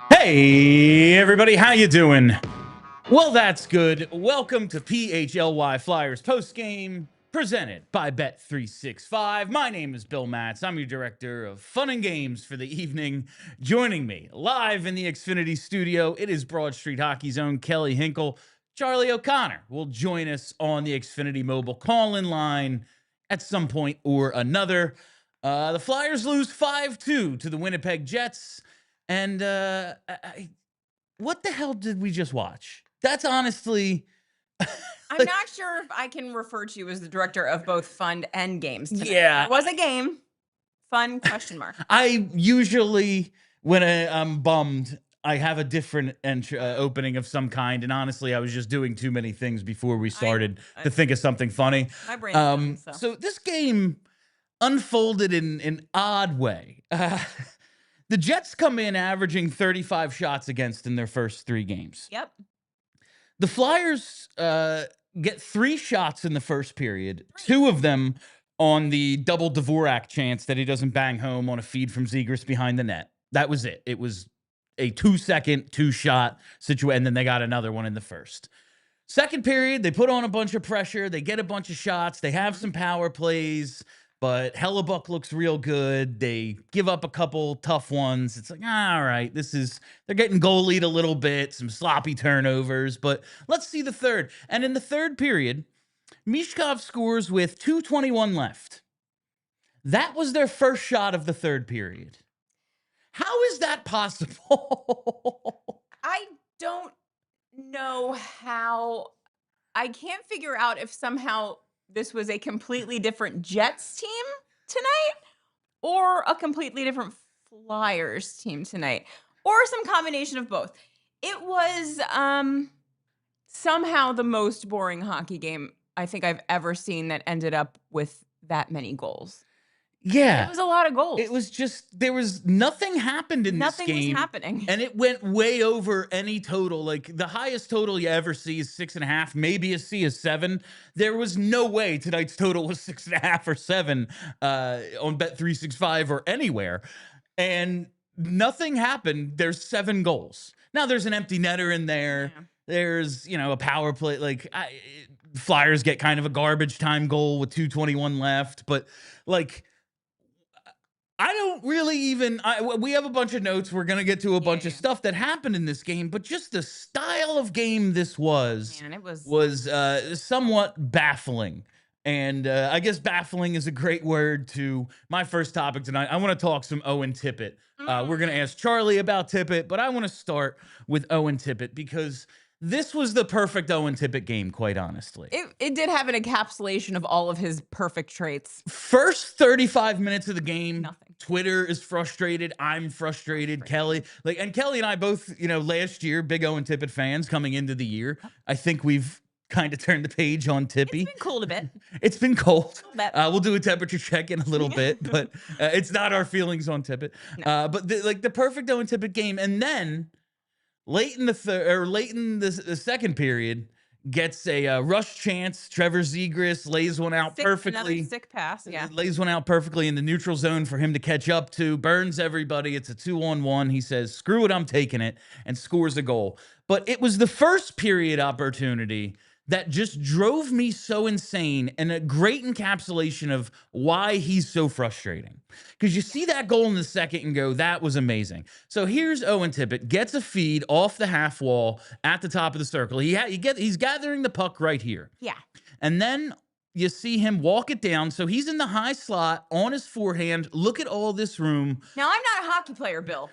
Hey, everybody, how you doing? Well, that's good. Welcome to PHLY Flyers Postgame, presented by Bet365. My name is Bill Matz. I'm your director of fun and games for the evening. Joining me live in the Xfinity studio, it is Broad Street Hockey's own Kelly Hinkle. Charlie O'Connor will join us on the Xfinity Mobile call-in line at some point or another. The Flyers lose 5-2 to the Winnipeg Jets. And what the hell did we just watch? That's honestly... I'm not sure if I can refer to you as the director of both fun and games tonight. Yeah. It was a game. Fun, question mark. I usually, when I'm bummed, I have a different opening of some kind. And honestly, I was just doing too many things before we started to think of something funny. My brain so this game unfolded in an odd way. The Jets come in averaging 35 shots against in their first 3 games. Yep. The Flyers get 3 shots in the first period, 2 of them on the double Dvorak chance that he doesn't bang home on a feed from Zegras behind the net. That was it. It was a 2-second, 2-shot situation, and then they got another one in the first. Second period, they put on a bunch of pressure. They get a bunch of shots. They have some power plays. But Hellebuyck looks real good. They give up a couple tough ones. It's like, all right, they're getting goalied a little bit, some sloppy turnovers. But let's see the third. And in the third period, Michkov scores with 2:21 left. That was their first shot of the third period. How is that possible? I don't know how. I can't figure out if somehow this was a completely different Jets team tonight or a completely different Flyers team tonight or some combination of both. It was somehow the most boring hockey game I think I've ever seen that ended up with that many goals. Yeah. It was a lot of goals. It was just, nothing happened in this game. Nothing was happening. And it went way over any total. Like, the highest total you ever see is 6.5, maybe a C is 7. There was no way tonight's total was 6.5 or 7 on Bet365 or anywhere. And nothing happened. There's 7 goals. Now, there's an empty netter in there. Yeah. There's, a power play. Like, Flyers get kind of a garbage time goal with 2:21 left. But, like... I don't really even... we have a bunch of notes. We're going to get to a bunch of stuff that happened in this game, but just the style of game this was... Man, it was somewhat baffling. And I guess baffling is a great word to my first topic tonight. I want to talk some Owen Tippett. We're going to ask Charlie about Tippett, but I want to start with Owen Tippett because... this was the perfect Owen Tippett game, quite honestly. It did have an encapsulation of all of his perfect traits. First 35 minutes of the game, nothing. Twitter is frustrated. I'm frustrated. Kelly, and Kelly and I both, last year, big Owen Tippett fans coming into the year. I think we've kind of turned the page on Tippy. It's been cold a bit. It's been cold. We'll do a temperature check in a little bit, but it's not our feelings on Tippett. No. But the perfect Owen Tippett game, and then. Late in the second period, gets a rush chance. Trevor Zegras lays one out perfectly. Another sick pass, yeah. Lays one out perfectly in the neutral zone for him to catch up to. Burns everybody. It's a 2-on-1. He says, screw it, I'm taking it, and scores a goal. But it was the first period opportunity that just drove me so insane and a great encapsulation of why he's so frustrating. Because you see that goal in the second and go, that was amazing. So here's Owen Tippett, gets a feed off the half wall at the top of the circle. He's gathering the puck right here. Yeah. And then you see him walk it down. So he's in the high slot on his forehand. Look at all this room. Now, I'm not a hockey player, Bill.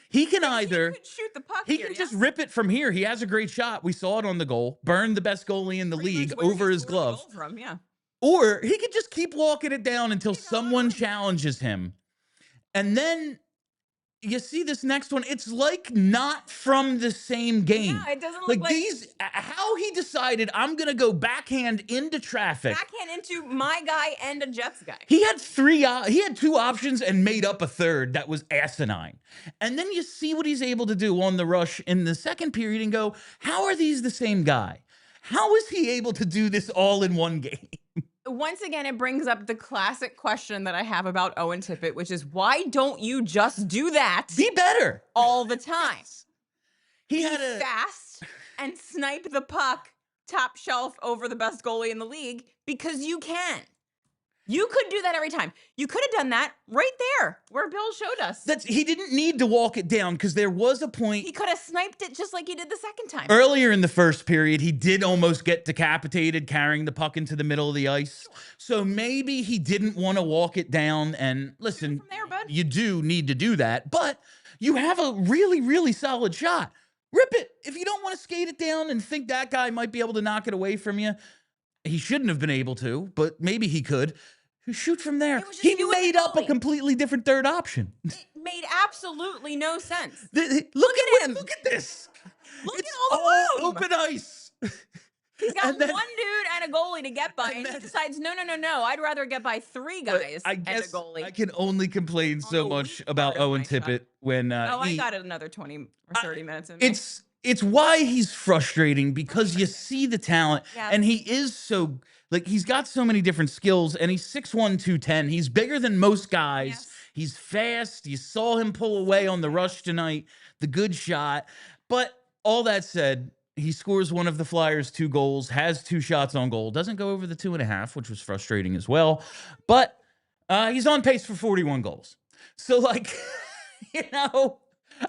He can either shoot the puck. He can just rip it from here. He has a great shot. We saw it on the goal. Burned the best goalie in the league over his glove. Yeah. Or he could just keep walking it down until someone challenges him. And then you see this next one. It's like not from the same game. Yeah, it doesn't look like these. How he decided I'm gonna go backhand into traffic. Backhand into my guy and a Jets guy. He had he had 2 options and made up a third that was asinine. And then you see what he's able to do on the rush in the second period and go, how are these the same guy? How is he able to do this all in one game? once again, it brings up the classic question that I have about Owen Tippett, which is why don't you just do that Be better all the time? Yes. He Be had a fast and snipe the puck top shelf over the best goalie in the league because you can. You could do that every time. You could have done that right there where Bill showed us. he didn't need to walk it down because there was a point He could have sniped it just like he did the second time. earlier in the first period. He did almost get decapitated carrying the puck into the middle of the ice. So maybe he didn't want to walk it down. And listen, From there, bud. you do need to do that, but you have a really, really solid shot. Rip it. If you don't want to skate it down and think that guy might be able to knock it away from you, he shouldn't have been able to, but maybe he could. Shoot from there. It was just He you and made the up a goalie. completely different third option. It made absolutely no sense. Look at him. Look at this. Look It's at all the room. open ice. He's got And then- one dude and a goalie to get by, and he decides, no. I'd rather get by three guys I and guess a goalie. I can only complain so the much weak about part of Owen my shot. Tippett when I got another 20 or 30 minutes in me. it's why he's frustrating because you see the talent Yes. and he is so like he's got so many different skills and he's 6'1", 210. He's bigger than most guys. Yes. He's fast. You saw him pull away on the rush tonight, the good shot. But all that said, he scores one of the Flyers' 2 goals, has 2 shots on goal, doesn't go over the 2.5, which was frustrating as well. But he's on pace for 41 goals. So, like,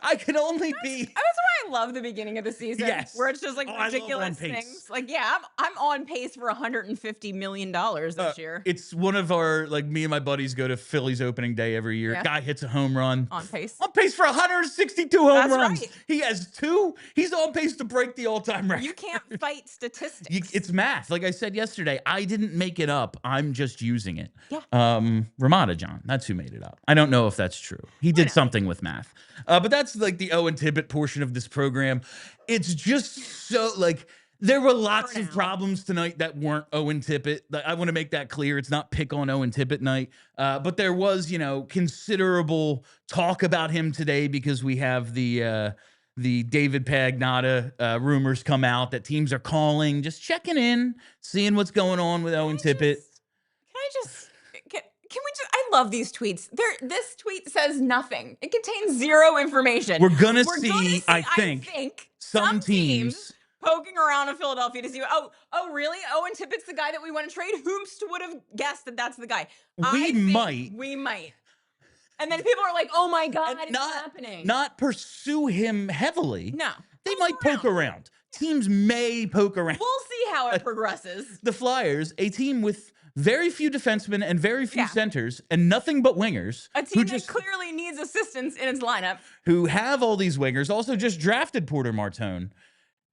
I can only be. That's why I love the beginning of the season. Yes. Where it's just like Oh, I love ridiculous on pace. things. Like, yeah, I'm on pace for $150 million this year. It's one of our, like, me and my buddies go to Phillies opening day every year. Yeah. Guy hits a home run. On pace. On pace for 162 home That's runs. right. He has 2. He's on pace to break the all-time record. You can't fight statistics. It's math. Like I said yesterday, I didn't make it up. I'm just using it. Yeah. Ramada John, that's who made it up. I don't know if that's true. He did something with math. But that's like the Owen Tippett portion of this program. It's just so like there were lots of problems tonight that weren't Owen Tippett. Like, I want to make that clear. It's not pick on Owen Tippett night. But there was, considerable talk about him today because we have the David Pagnotta rumors come out that teams are calling, just checking in, seeing what's going on with Owen Tippett. Can we just, I love these tweets. This tweet says nothing. It contains zero information. We're gonna see, I think, some teams poking around in Philadelphia to see, oh, really? Owen Tippett's the guy that we want to trade? Whomst would have guessed that that's the guy? We might. And then people are like, oh my God, it's not happening. Not pursue him heavily. No. They might poke around. Teams may poke around. We'll see how it progresses. The Flyers, a team with very few defensemen and very few centers and nothing but wingers. A team that clearly needs assistance in its lineup. Who have all these wingers, also just drafted Porter Martone.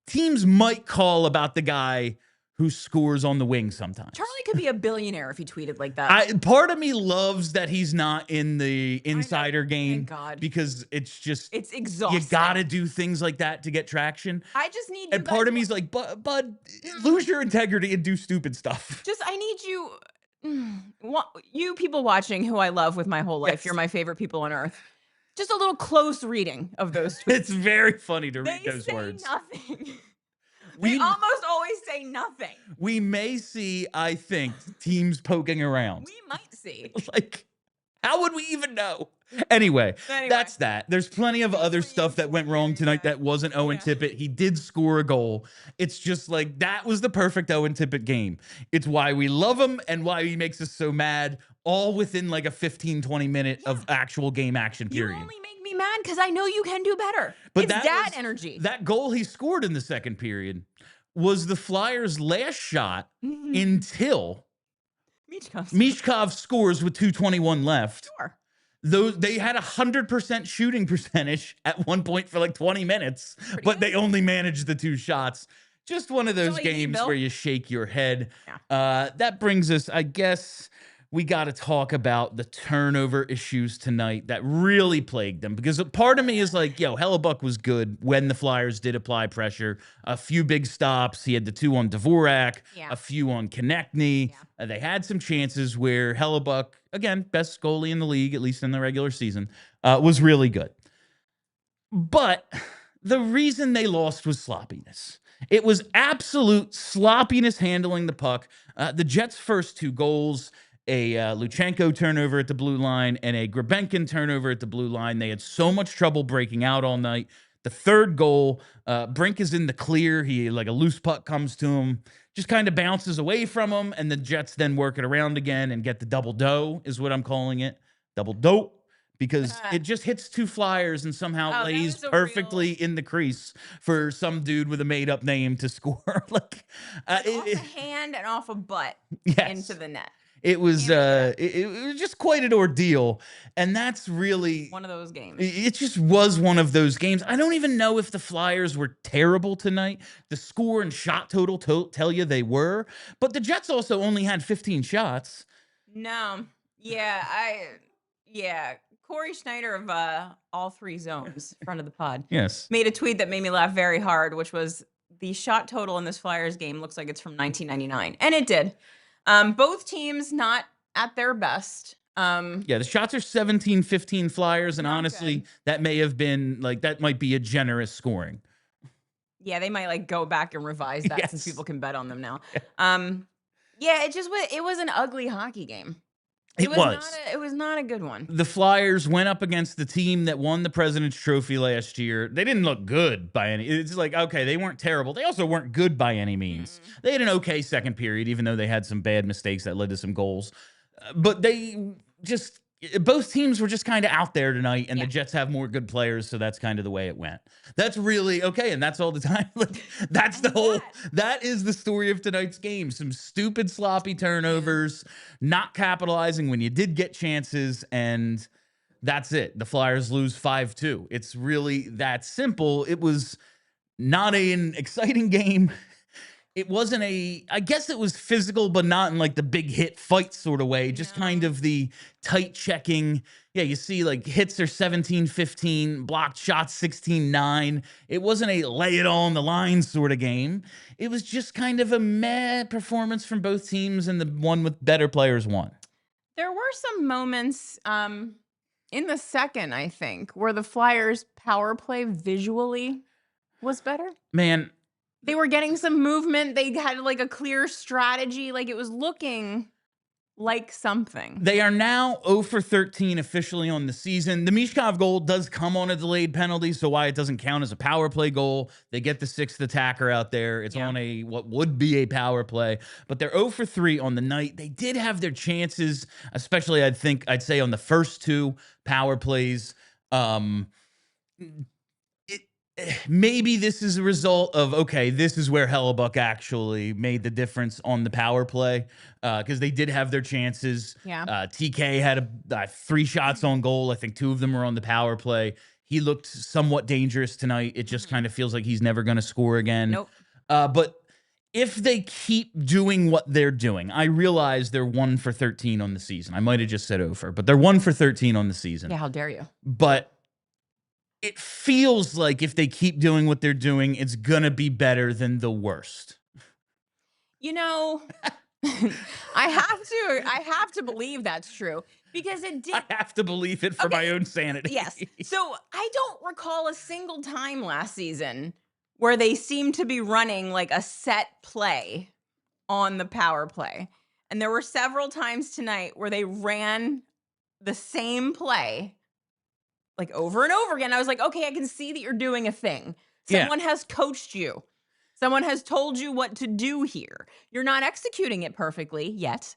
Teams might call about the guy who scores on the wing sometimes. Charlie could be a billionaire if he tweeted like that. Part of me loves that he's not in the insider game. Thank God. Because it's exhausting. You got to do things like that to get traction. I just need you And part of me's like, bud, lose your integrity and do stupid stuff. I need you people watching who I love with my whole life. Yes. You're my favorite people on earth. Just a little close reading of those tweets. It's very funny to read those words. Nothing. They almost always say nothing. We may see, I think, teams poking around. We might see. Like, how would we even know? Anyway, that's that. There's plenty of other stuff that went wrong tonight that wasn't Owen Tippett. He did score a goal. It's just like, that was the perfect Owen Tippett game. It's why we love him and why he makes us so mad, all within like a 15, 20 minute of actual game action period. You only make me mad because I know you can do better. But it's dad energy. That goal he scored in the second period was the Flyers' last shot until Michkov scores with 2:21 left. Sure. They had 100% shooting percentage at one point for like 20 minutes, but they only managed the 2 shots. Just one of those games where you shake your head. Yeah. That brings us, I guess, we got to talk about the turnover issues tonight that really plagued them. Because part of me is like, Hellebuyck was good when the Flyers did apply pressure. A few big stops. He had the 2 on Dvorak, a few on Konechny. They had some chances where Hellebuyck, again, best goalie in the league, at least in the regular season, was really good. But The reason they lost was sloppiness. It was absolute sloppiness handling the puck. The Jets' first 2 goals, a Luchenko turnover at the blue line and a Grebenkin turnover at the blue line. They had so much trouble breaking out all night. The third goal, Brink is in the clear. He, like, a loose puck comes to him, just kind of bounces away from him, and the Jets then work it around again and get the double dough, is what I'm calling it. Double dope. Because it just hits 2 Flyers and somehow lays perfectly in the crease for some dude with a made-up name to score. Like, off a hand and off a butt into the net. It was it was just quite an ordeal, and that's really one of those games. It just was one of those games. I don't even know if the Flyers were terrible tonight. The score and shot total tell you they were, but the Jets also only had 15 shots. No, yeah, Corey Schneider of All 3 Zones, front of the pod, made a tweet that made me laugh very hard, which was the shot total in this Flyers game looks like it's from 1999, and it did. Both teams not at their best. The shots are 17-15 Flyers, and honestly, that may have been that might be a generous scoring. Yeah, they might like go back and revise that since people can bet on them now. It was an ugly hockey game. It was not a good one. The Flyers went up against the team that won the President's Trophy last year. They didn't look good by any. It's like, okay, they weren't terrible. They also weren't good by any means. They had an okay second period, even though they had some bad mistakes that led to some goals. But both teams were just kind of out there tonight, and the Jets have more good players, so that's kind of the way it went. That's really okay, and that's all the time. That is the story of tonight's game. Some stupid, sloppy turnovers, not capitalizing when you did get chances, and that's it. The Flyers lose 5-2. It's really that simple. It was not an exciting game. It wasn't I guess it was physical, but not in like the big hit fight sort of way. Just kind of the tight checking. Yeah, you see like hits are 17-15, blocked shots 16-9. It wasn't a lay it all on the line sort of game. It was just kind of a meh performance from both teams, and the one with better players won. There were some moments in the second, I think, where the Flyers' power play visually was better. Man, they were getting some movement. They had like a clear strategy. Like it was looking like something. They are now 0 for 13 officially on the season. The Michkov goal does come on a delayed penalty, so why it doesn't count as a power play goal. They get the 6th attacker out there. It's on what would be a power play, but they're 0 for 3 on the night. They did have their chances, especially I'd say on the first 2 power plays. Maybe this is a result of, okay, this is where Hellebuyck actually made the difference on the power play, because they did have their chances. TK had 3 shots on goal. I think 2 of them were on the power play. He looked somewhat dangerous tonight. It just kind of feels like he's never going to score again. Nope. But if they keep doing what they're doing, I realize they're 1 for 13 on the season. I might have just said over, but they're 1 for 13 on the season. Yeah, how dare you? But it feels like if they keep doing what they're doing, it's going to be better than the worst. You know, I have to believe that's true, because it did. I have to believe it for my own sanity. Yes. So I don't recall a single time last season where they seemed to be running like a set play on the power play. And there were several times tonight where they ran the same play like over and over again. I was like, okay, I can see that you're doing a thing. Someone has coached you. Someone has told you what to do here. You're not executing it perfectly yet,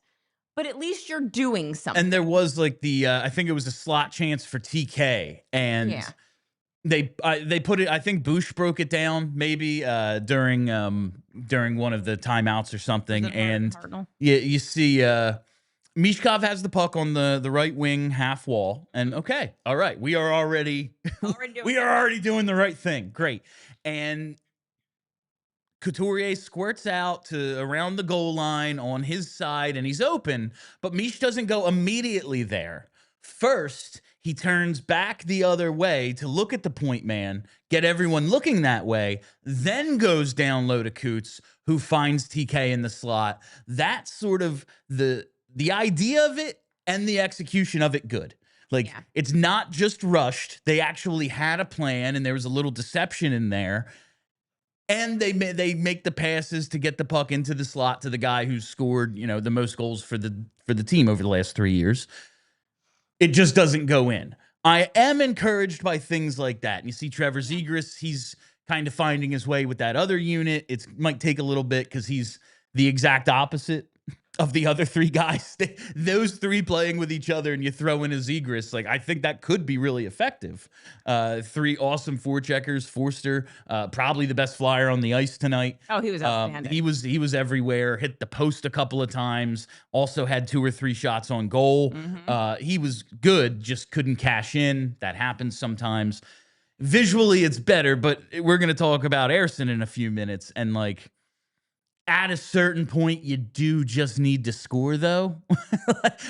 but at least you're doing something. And there was like I think it was a slot chance for TK, and they put it. I think Bush broke it down maybe during one of the timeouts or something, and you see. Michkov has the puck on the right wing half wall, and okay, all right, we are already doing the right thing. Great. And Couturier squirts out to around the goal line on his side, and he's open, but Mish doesn't go immediately there. First, he turns back the other way to look at the point man, get everyone looking that way, then goes down low to Coots, who finds TK in the slot. That's sort of the idea of it and the execution of it good. Like, Yeah. it's not just rushed. They actually had a plan, and there was a little deception in there. And they make the passes to get the puck into the slot to the guy who's scored, the most goals for the team over the last 3 years. It just doesn't go in. I am encouraged by things like that. And you see Trevor Zegras, he's kind of finding his way with that other unit. It might take a little bit because he's the exact opposite of the other three guys. Those three playing with each other, and you throw in a Zegras, like, I think that could be really effective. Three awesome forecheckers. Forster, probably the best Flyer on the ice tonight. Oh, he was outstanding. He was everywhere. Hit the post a couple of times. Also had 2 or 3 shots on goal. He was good, just couldn't cash in. That happens sometimes. Visually, it's better, but we're going to talk about Ersson in a few minutes, and like, at a certain point, you do just need to score, though.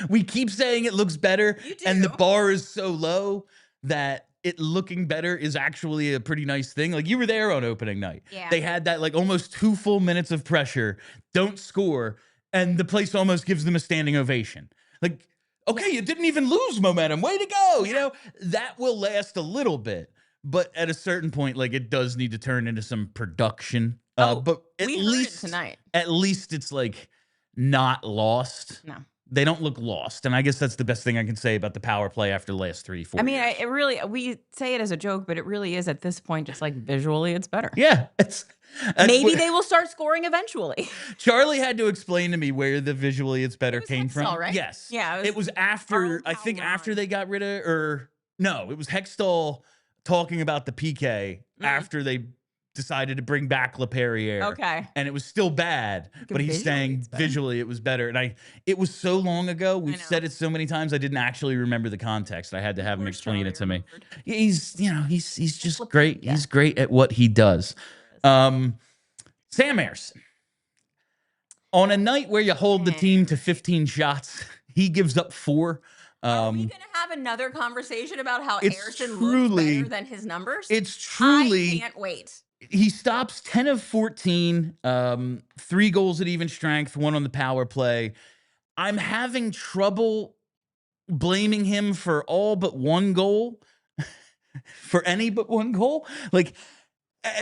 We keep saying it looks better, and the bar is so low that it looking better is actually a pretty nice thing. Like, you were there on opening night. Yeah. They had that, like, almost 2 full minutes of pressure, don't score, and the place almost gives them a standing ovation. Like, okay, you didn't even lose momentum. Way to go. That will last a little bit. But at a certain point, like, it does need to turn into some production. But at least tonight. At least it's like not lost. No. They don't look lost. And I guess that's the best thing I can say about the power play after the last 3-4 years. It really, we say it as a joke, but it really is at this point, just like visually, it's better. Yeah. Maybe they will start scoring eventually. Charlie had to explain to me where the visually it's better came from. Hextall, right? Yes. Yeah. It was after, I think after they got rid of, it was Hextall talking about the PK after they decided to bring back LaPerriere. Okay. And it was still bad, but he's saying visually it was better. And it was so long ago. We've said it so many times. I didn't actually remember the context. I had to have him explain it to me. He's just great. He's great at what he does. Sam Ersson. On a night where you hold the team to 15 shots, he gives up 4. Are we going to have another conversation about how Ersson looks better than his numbers? It's truly. I can't wait. He stops 10 of 14, 3 goals at even strength, 1 on the power play. I'm having trouble blaming him for all but 1 goal, for any but 1 goal. Like,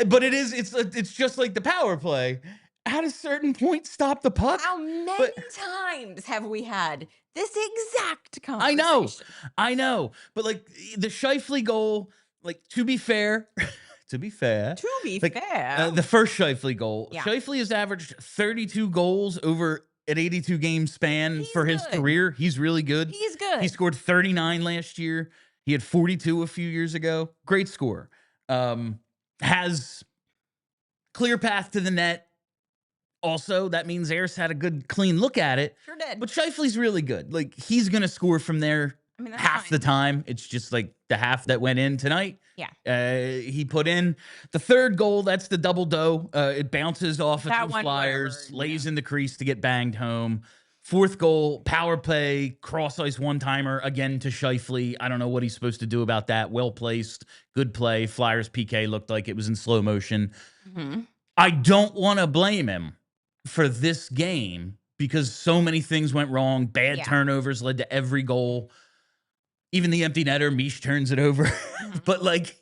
but it's just like the power play. At a certain point, stop the puck. How many times have we had this exact conversation? I know. But like the Scheifele goal, like, to be fair, the first Scheifele goal, Scheifele has averaged 32 goals over an 82 game span for his career. He's really good. He's good. He scored 39 last year. He had 42 a few years ago. Great score. Has clear path to the net. Also, that means Ayers had a good, clean look at it. Sure did. But Scheifele's really good. Like, he's going to score from there half the time. It's just like the half that went in tonight. Yeah. He put in the 3rd goal. That's the double dough. It bounces off of 2 Flyers, lays in the crease to get banged home. 4th goal, power play, cross ice one-timer, again to Scheifele. I don't know what he's supposed to do about that. Well placed, good play. Flyers PK looked like it was in slow motion. I don't want to blame him for this game because so many things went wrong. Bad turnovers led to every goal. Even the empty netter, Mish turns it over. But like,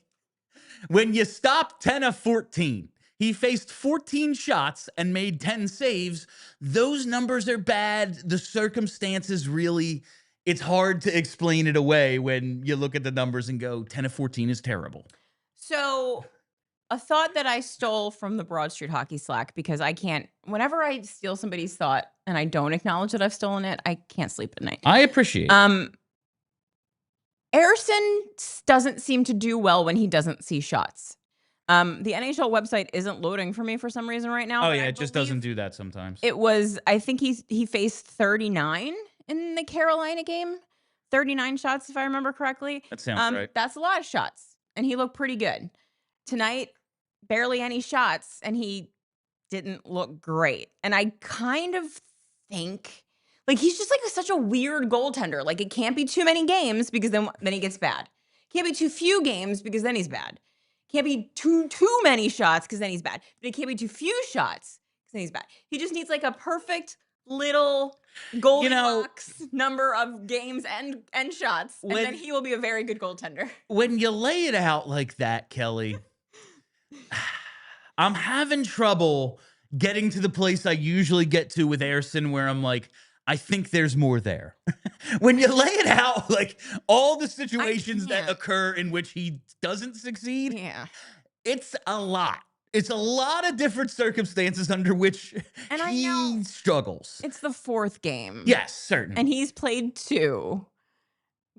when you stop 10 of 14, he faced 14 shots and made 10 saves. Those numbers are bad. The circumstances really, it's hard to explain it away when you look at the numbers and go, 10 of 14 is terrible. So a thought that I stole from the Broad Street Hockey Slack, because I can't, whenever I steal somebody's thought and I don't acknowledge that I've stolen it, I can't sleep at night. I appreciate it. Ersson doesn't seem to do well when he doesn't see shots. The NHL website isn't loading for me for some reason right now. Oh yeah, it just doesn't do that sometimes. It was, I think he faced 39 in the Carolina game. 39 shots, if I remember correctly. That sounds right. That's a lot of shots, and he looked pretty good. Tonight, barely any shots, and he didn't look great. And I kind of think, like, he's just like such a weird goaltender. Like, it can't be too many games because then he gets bad. Can't be too few games because then he's bad. Can't be too many shots because then he's bad. But it can't be too few shots because then he's bad. He just needs like a perfect little Goldilocks number of games and shots, and then he will be a very good goaltender. When you lay it out like that, Kelly, I'm having trouble getting to the place I usually get to with Ersson, where I'm like, I think there's more there. When you lay it out, like all the situations that occur in which he doesn't succeed, it's a lot. It's a lot of different circumstances under which he struggles. It's the 4th game. Yes, certainly. And he's played 2.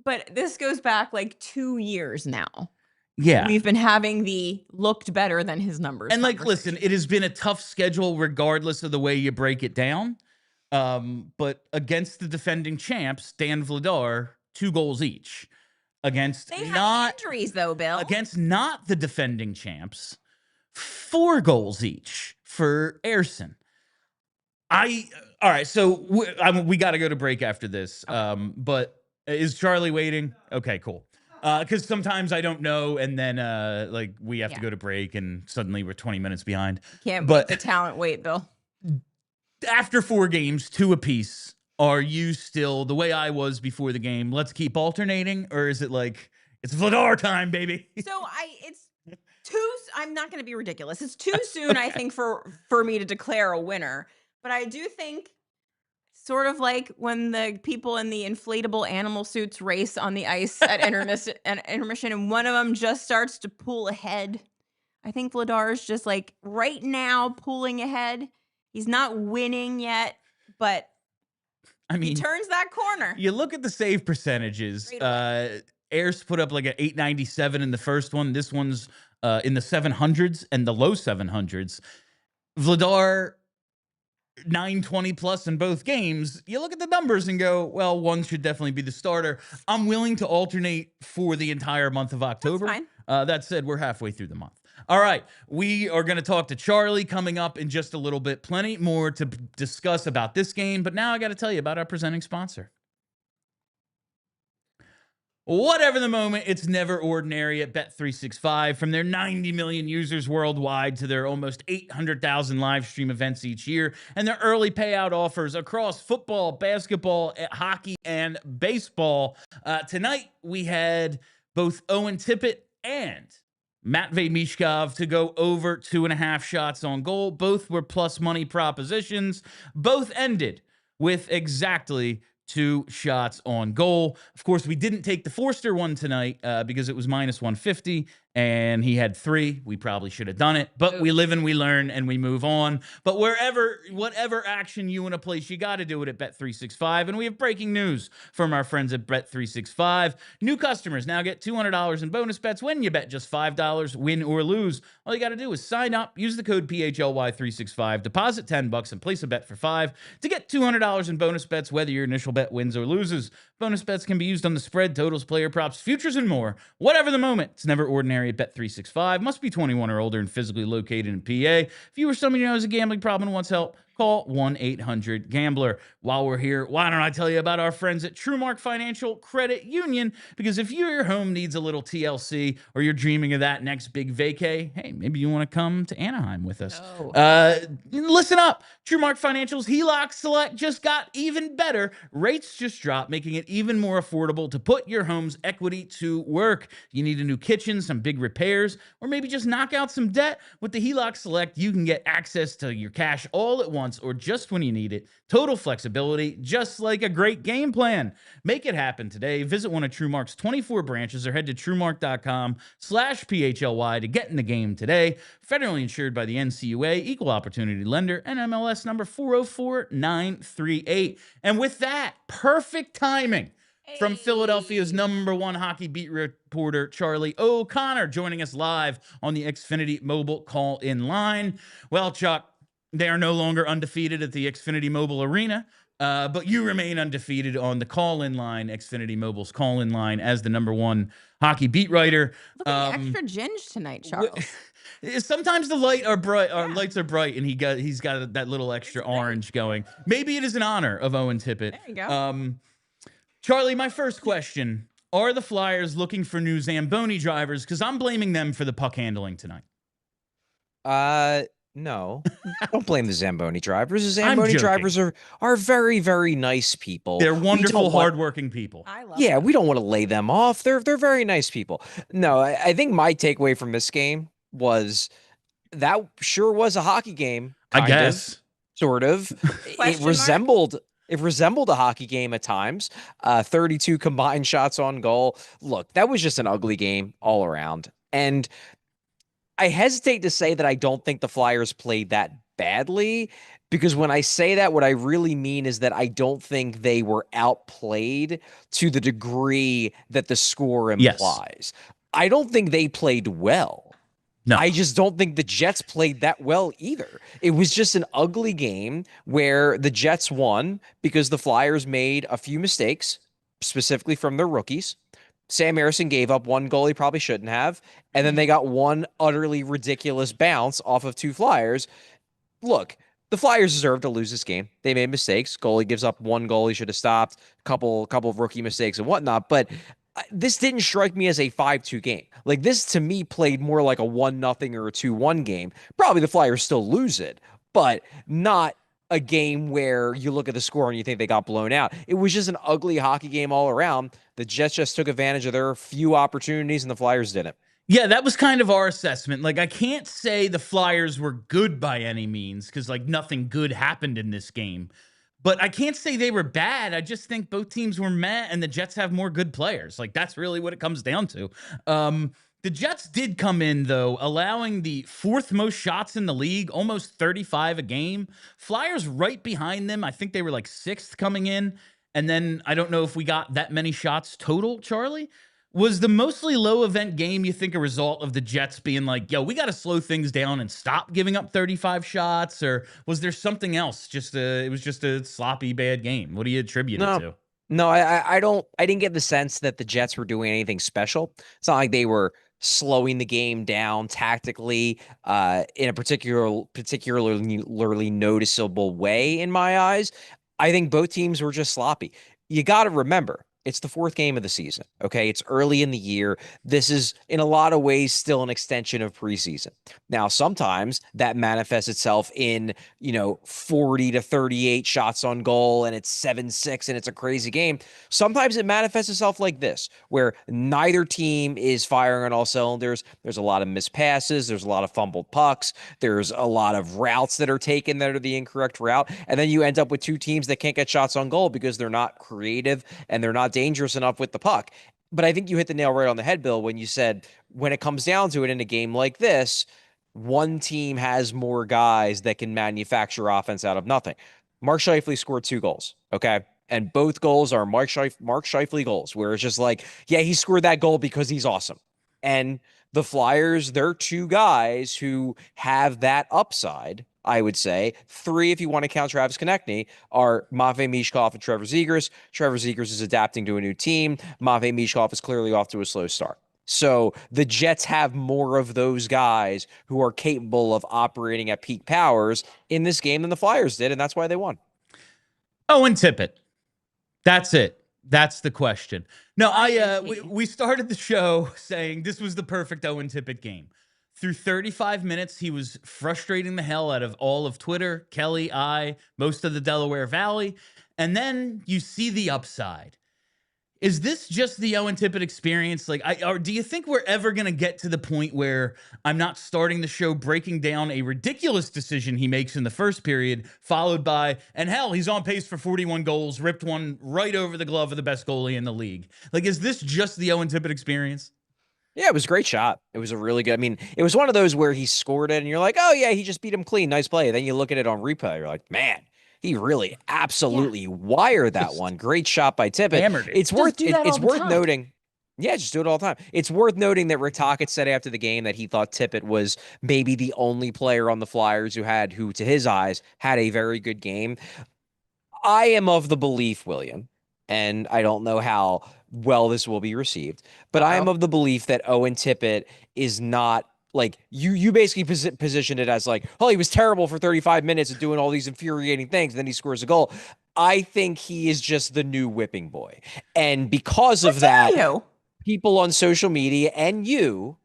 But this goes back like 2 years now. Yeah. We've been having the looked better than his numbers. And like, listen, it has been a tough schedule regardless of the way you break it down. But against the defending champs, Dan Vladar, 2 goals each. Against they had injuries though, Bill. Against not the defending champs, 4 goals each for Ersson. All right, so we got to go to break after this. But is Charlie waiting? Okay, cool. Because sometimes I don't know, and then like we have to go to break, and suddenly we're 20 minutes behind. Can't make the talent wait, Bill. After 4 games, 2 apiece, are you still the way I was before the game? Let's keep alternating, or is it like it's Vladar time, baby? So it's too. I'm not going to be ridiculous. It's too soon, I think, for me to declare a winner. But I do think, sort of like when the people in the inflatable animal suits race on the ice at intermission, and one of them just starts to pull ahead. I think Vladar's just like right now pulling ahead. He's not winning yet, but I mean, he turns that corner. You look at the save percentages. Ayers put up like an 897 in the first one. This one's in the 700s and the low 700s. Vladar, 920 plus in both games. You look at the numbers and go, well, one should definitely be the starter. I'm willing to alternate for the entire month of October. That's fine. That said, we're halfway through the month. All right, we are going to talk to Charlie coming up in just a little bit. Plenty more to discuss about this game, but now I got to tell you about our presenting sponsor. Whatever the moment, it's never ordinary at Bet365. From their 90 million users worldwide to their almost 800,000 live stream events each year, and their early payout offers across football, basketball, hockey, and baseball. Tonight, we had both Owen Tippett and Matvey Michkov to go over 2.5 shots on goal. Both were plus money propositions. Both ended with exactly 2 shots on goal. Of course, we didn't take the Forster one tonight because it was minus 150 and he had 3. We probably should have done it, but we live and we learn and we move on. But whatever action you want to place, you got to do it at Bet365. And we have breaking news from our friends at Bet365. New customers now get $200 in bonus bets when you bet just $5, win or lose. All you got to do is sign up, use the code PHLY365, deposit $10 and place a bet for $5 to get $200 in bonus bets, whether your initial bet wins or loses. Bonus bets can be used on the spread, totals, player props, futures, and more. Whatever the moment, it's never ordinary at Bet365. Must be 21 or older and physically located in PA. If you or somebody who knows a gambling problem and wants help, call 1-800-GAMBLER. While we're here, why don't I tell you about our friends at TrueMark Financial Credit Union? Because if your home needs a little TLC or you're dreaming of that next big vacay, hey, maybe you want to come to Anaheim with us. Listen up. TrueMark Financial's HELOC Select just got even better. Rates just dropped, making it even more affordable to put your home's equity to work. You need a new kitchen, some big repairs, or maybe just knock out some debt? With the HELOC Select, you can get access to your cash all at once or just when you need it. Total flexibility, just like a great game plan. Make it happen today. Visit one of TrueMark's 24 branches or head to TrueMark.com/PHLY to get in the game today. Federally insured by the NCUA, Equal Opportunity Lender, and MLS number 404938. And with that, perfect timing from Philadelphia's #1 hockey beat reporter, Charlie O'Connor, joining us live on the Xfinity Mobile call-in line. Well, Chuck, they are no longer undefeated at the Xfinity Mobile Arena, but you remain undefeated on the call-in line, Xfinity Mobile's call-in line, as the #1 hockey beat writer. Look at the extra ginge tonight, Charles. Sometimes the lights are bright, and he's got that little extra orange going. Maybe it is in honor of Owen Tippett. There you go. Charlie, my first question: are the Flyers looking for new Zamboni drivers? Because I'm blaming them for the puck handling tonight. No, don't blame the Zamboni drivers. The I'm Zamboni joking. drivers are very, very nice people. They're We wonderful, don't want, hardworking people. I love yeah, them. we don't want to lay them off. They're very nice people. No, I think my takeaway from this game was that sure was a hockey game, I kind of, guess. sort of. It Question mark? resembled a hockey game at times. 32 combined shots on goal. Look, that was just an ugly game all around. And I hesitate to say that I don't think the Flyers played that badly, because when I say that, what I really mean is that I don't think they were outplayed to the degree that the score Yes. implies. I don't think they played well. No. I just don't think the Jets played that well either. It was just an ugly game where the Jets won because the Flyers made a few mistakes, specifically from their rookies. Sam Ersson gave up one goal he probably shouldn't have, and then they got one utterly ridiculous bounce off of two Flyers. Look, the Flyers deserve to lose this game. They made mistakes. Goalie gives up one goal he should have stopped, couple of rookie mistakes and whatnot, but this didn't strike me as a 5-2 game. Like, this to me played more like a 1-0 or a 2-1 game. Probably the Flyers still lose it, but not a game where you look at the score and you think they got blown out. It was just an ugly hockey game all around. The Jets just took advantage of their few opportunities and the Flyers didn't. Yeah, that was kind of our assessment. Like, I can't say the Flyers were good by any means because, like, nothing good happened in this game. But I can't say they were bad. I just think both teams were meh, and the Jets have more good players. Like, that's really what it comes down to. The Jets did come in, though, allowing the fourth most shots in the league, almost 35 a game. Flyers right behind them. I think they were like sixth coming in. And then I don't know if we got that many shots total, Charlie. Was the mostly low event game, you think, a result of the Jets being like, yo, we got to slow things down and stop giving up 35 shots? Or was there something else? It was just a sloppy, bad game. What do you attribute it to? No, I didn't get the sense that the Jets were doing anything special. It's not like they were slowing the game down tactically in a particularly noticeable way in my eyes. I think both teams were just sloppy. You got to remember, it's the fourth game of the season. Okay. It's early in the year. This is in a lot of ways still an extension of preseason. Now, sometimes that manifests itself in, 40 to 38 shots on goal and it's 7-6 and it's a crazy game. Sometimes it manifests itself like this, where neither team is firing on all cylinders. There's a lot of missed passes. There's a lot of fumbled pucks. There's a lot of routes that are taken that are the incorrect route. And then you end up with two teams that can't get shots on goal because they're not creative and they're not dangerous enough with the puck. But I think you hit the nail right on the head, Bill, when you said when it comes down to it in a game like this, one team has more guys that can manufacture offense out of nothing. Mark Scheifele scored 2 goals, okay? And both goals are Mark Scheifele goals, where it's just like, yeah, he scored that goal because he's awesome. And the Flyers, they're 2 guys who have that upside, I would say. 3, if you want to count Travis Konechny, are Matvei Michkov and Trevor Zegras. Trevor Zegras is adapting to a new team. Matvei Michkov is clearly off to a slow start. So the Jets have more of those guys who are capable of operating at peak powers in this game than the Flyers did, and that's why they won. Owen Tippett. That's it. That's the question. No, we started the show saying this was the perfect Owen Tippett game. Through 35 minutes, he was frustrating the hell out of all of Twitter, Kelly, most of the Delaware Valley. And then you see the upside. Is this just the Owen Tippett experience? Or do you think we're ever going to get to the point where I'm not starting the show breaking down a ridiculous decision he makes in the first period, followed by, and hell, he's on pace for 41 goals, ripped one right over the glove of the best goalie in the league. Is this just the Owen Tippett experience? Yeah, it was a great shot. It was a really good, it was one of those where he scored it and you're like, oh yeah, he just beat him clean. Nice play. Then you look at it on replay. You're like, man, he really absolutely wired that one. Great shot by Tippett. Hammered it. It's worth noting. Yeah, just do it all the time. It's worth noting that Rick Tocchet said after the game that he thought Tippett was maybe the only player on the Flyers who to his eyes, had a very good game. I am of the belief, William, and I don't know how well this will be received, but I am of the belief that Owen Tippett is not like you basically positioned it as like, oh, he was terrible for 35 minutes of doing all these infuriating things, and then he scores a goal. I think he is just the new whipping boy. And because of that, people on social media and you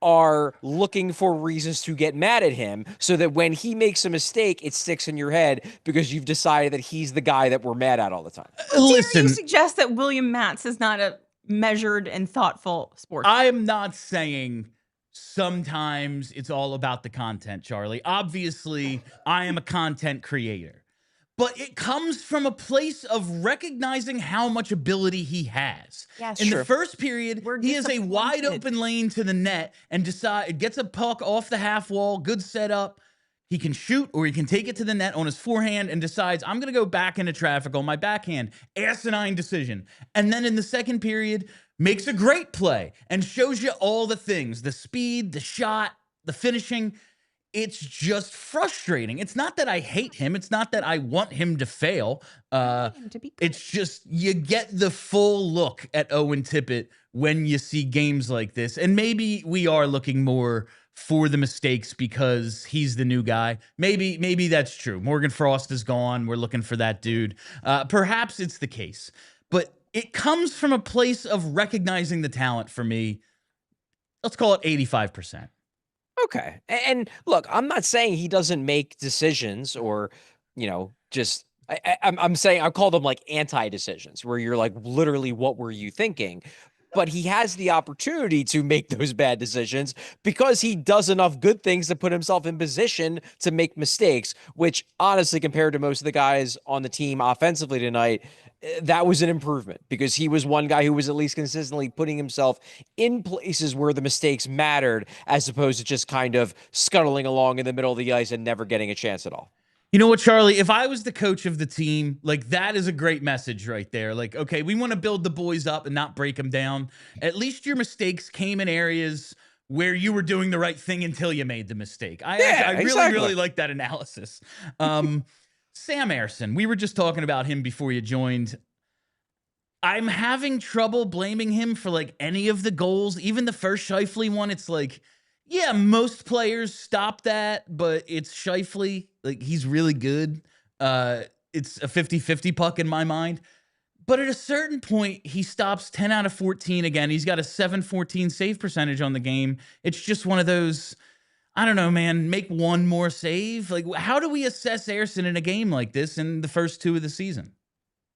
are looking for reasons to get mad at him so that when he makes a mistake, it sticks in your head because you've decided that he's the guy that we're mad at all the time. How dare you Listen, suggest that William Matz is not a measured and thoughtful sportsman? I'm not saying sometimes it's all about the content, Charlie. Obviously, I am a content creator. But it comes from a place of recognizing how much ability he has. Yes, In True. the first period, We're he has a wide disappointed. open lane to the net and gets a puck off the half wall, good setup. He can shoot or he can take it to the net on his forehand and decides, I'm going to go back into traffic on my backhand. Asinine decision. And then in the second period, makes a great play and shows you all the things, the speed, the shot, the finishing. It's just frustrating. It's not that I hate him. It's not that I want him to fail. want him to be good. It's just you get the full look at Owen Tippett when you see games like this. And maybe we are looking more for the mistakes because he's the new guy. Maybe that's true. Morgan Frost is gone. We're looking for that dude. Perhaps it's the case. But it comes from a place of recognizing the talent for me. Let's call it 85%. Okay. And look, I'm not saying he doesn't make decisions or, just I'm saying I call them like anti-decisions where you're like, literally, what were you thinking? But he has the opportunity to make those bad decisions because he does enough good things to put himself in position to make mistakes, which honestly, compared to most of the guys on the team offensively tonight, that was an improvement because he was one guy who was at least consistently putting himself in places where the mistakes mattered as opposed to just kind of scuttling along in the middle of the ice and never getting a chance at all. You know what, Charlie? If I was the coach of the team, like that is a great message right there. Like, okay, we want to build the boys up and not break them down. At least your mistakes came in areas where you were doing the right thing until you made the mistake. I really like that analysis. Sam Ersson, we were just talking about him before you joined. I'm having trouble blaming him for like any of the goals, even the first Scheifele one. It's like, yeah, most players stop that, but it's Scheifele. Like, he's really good. It's a 50-50 puck in my mind. But at a certain point, he stops 10 out of 14 again. He's got a 714 save percentage on the game. It's just one of those, I don't know, man, make one more save. Like, how do we assess Ersson in a game like this in the first two of the season?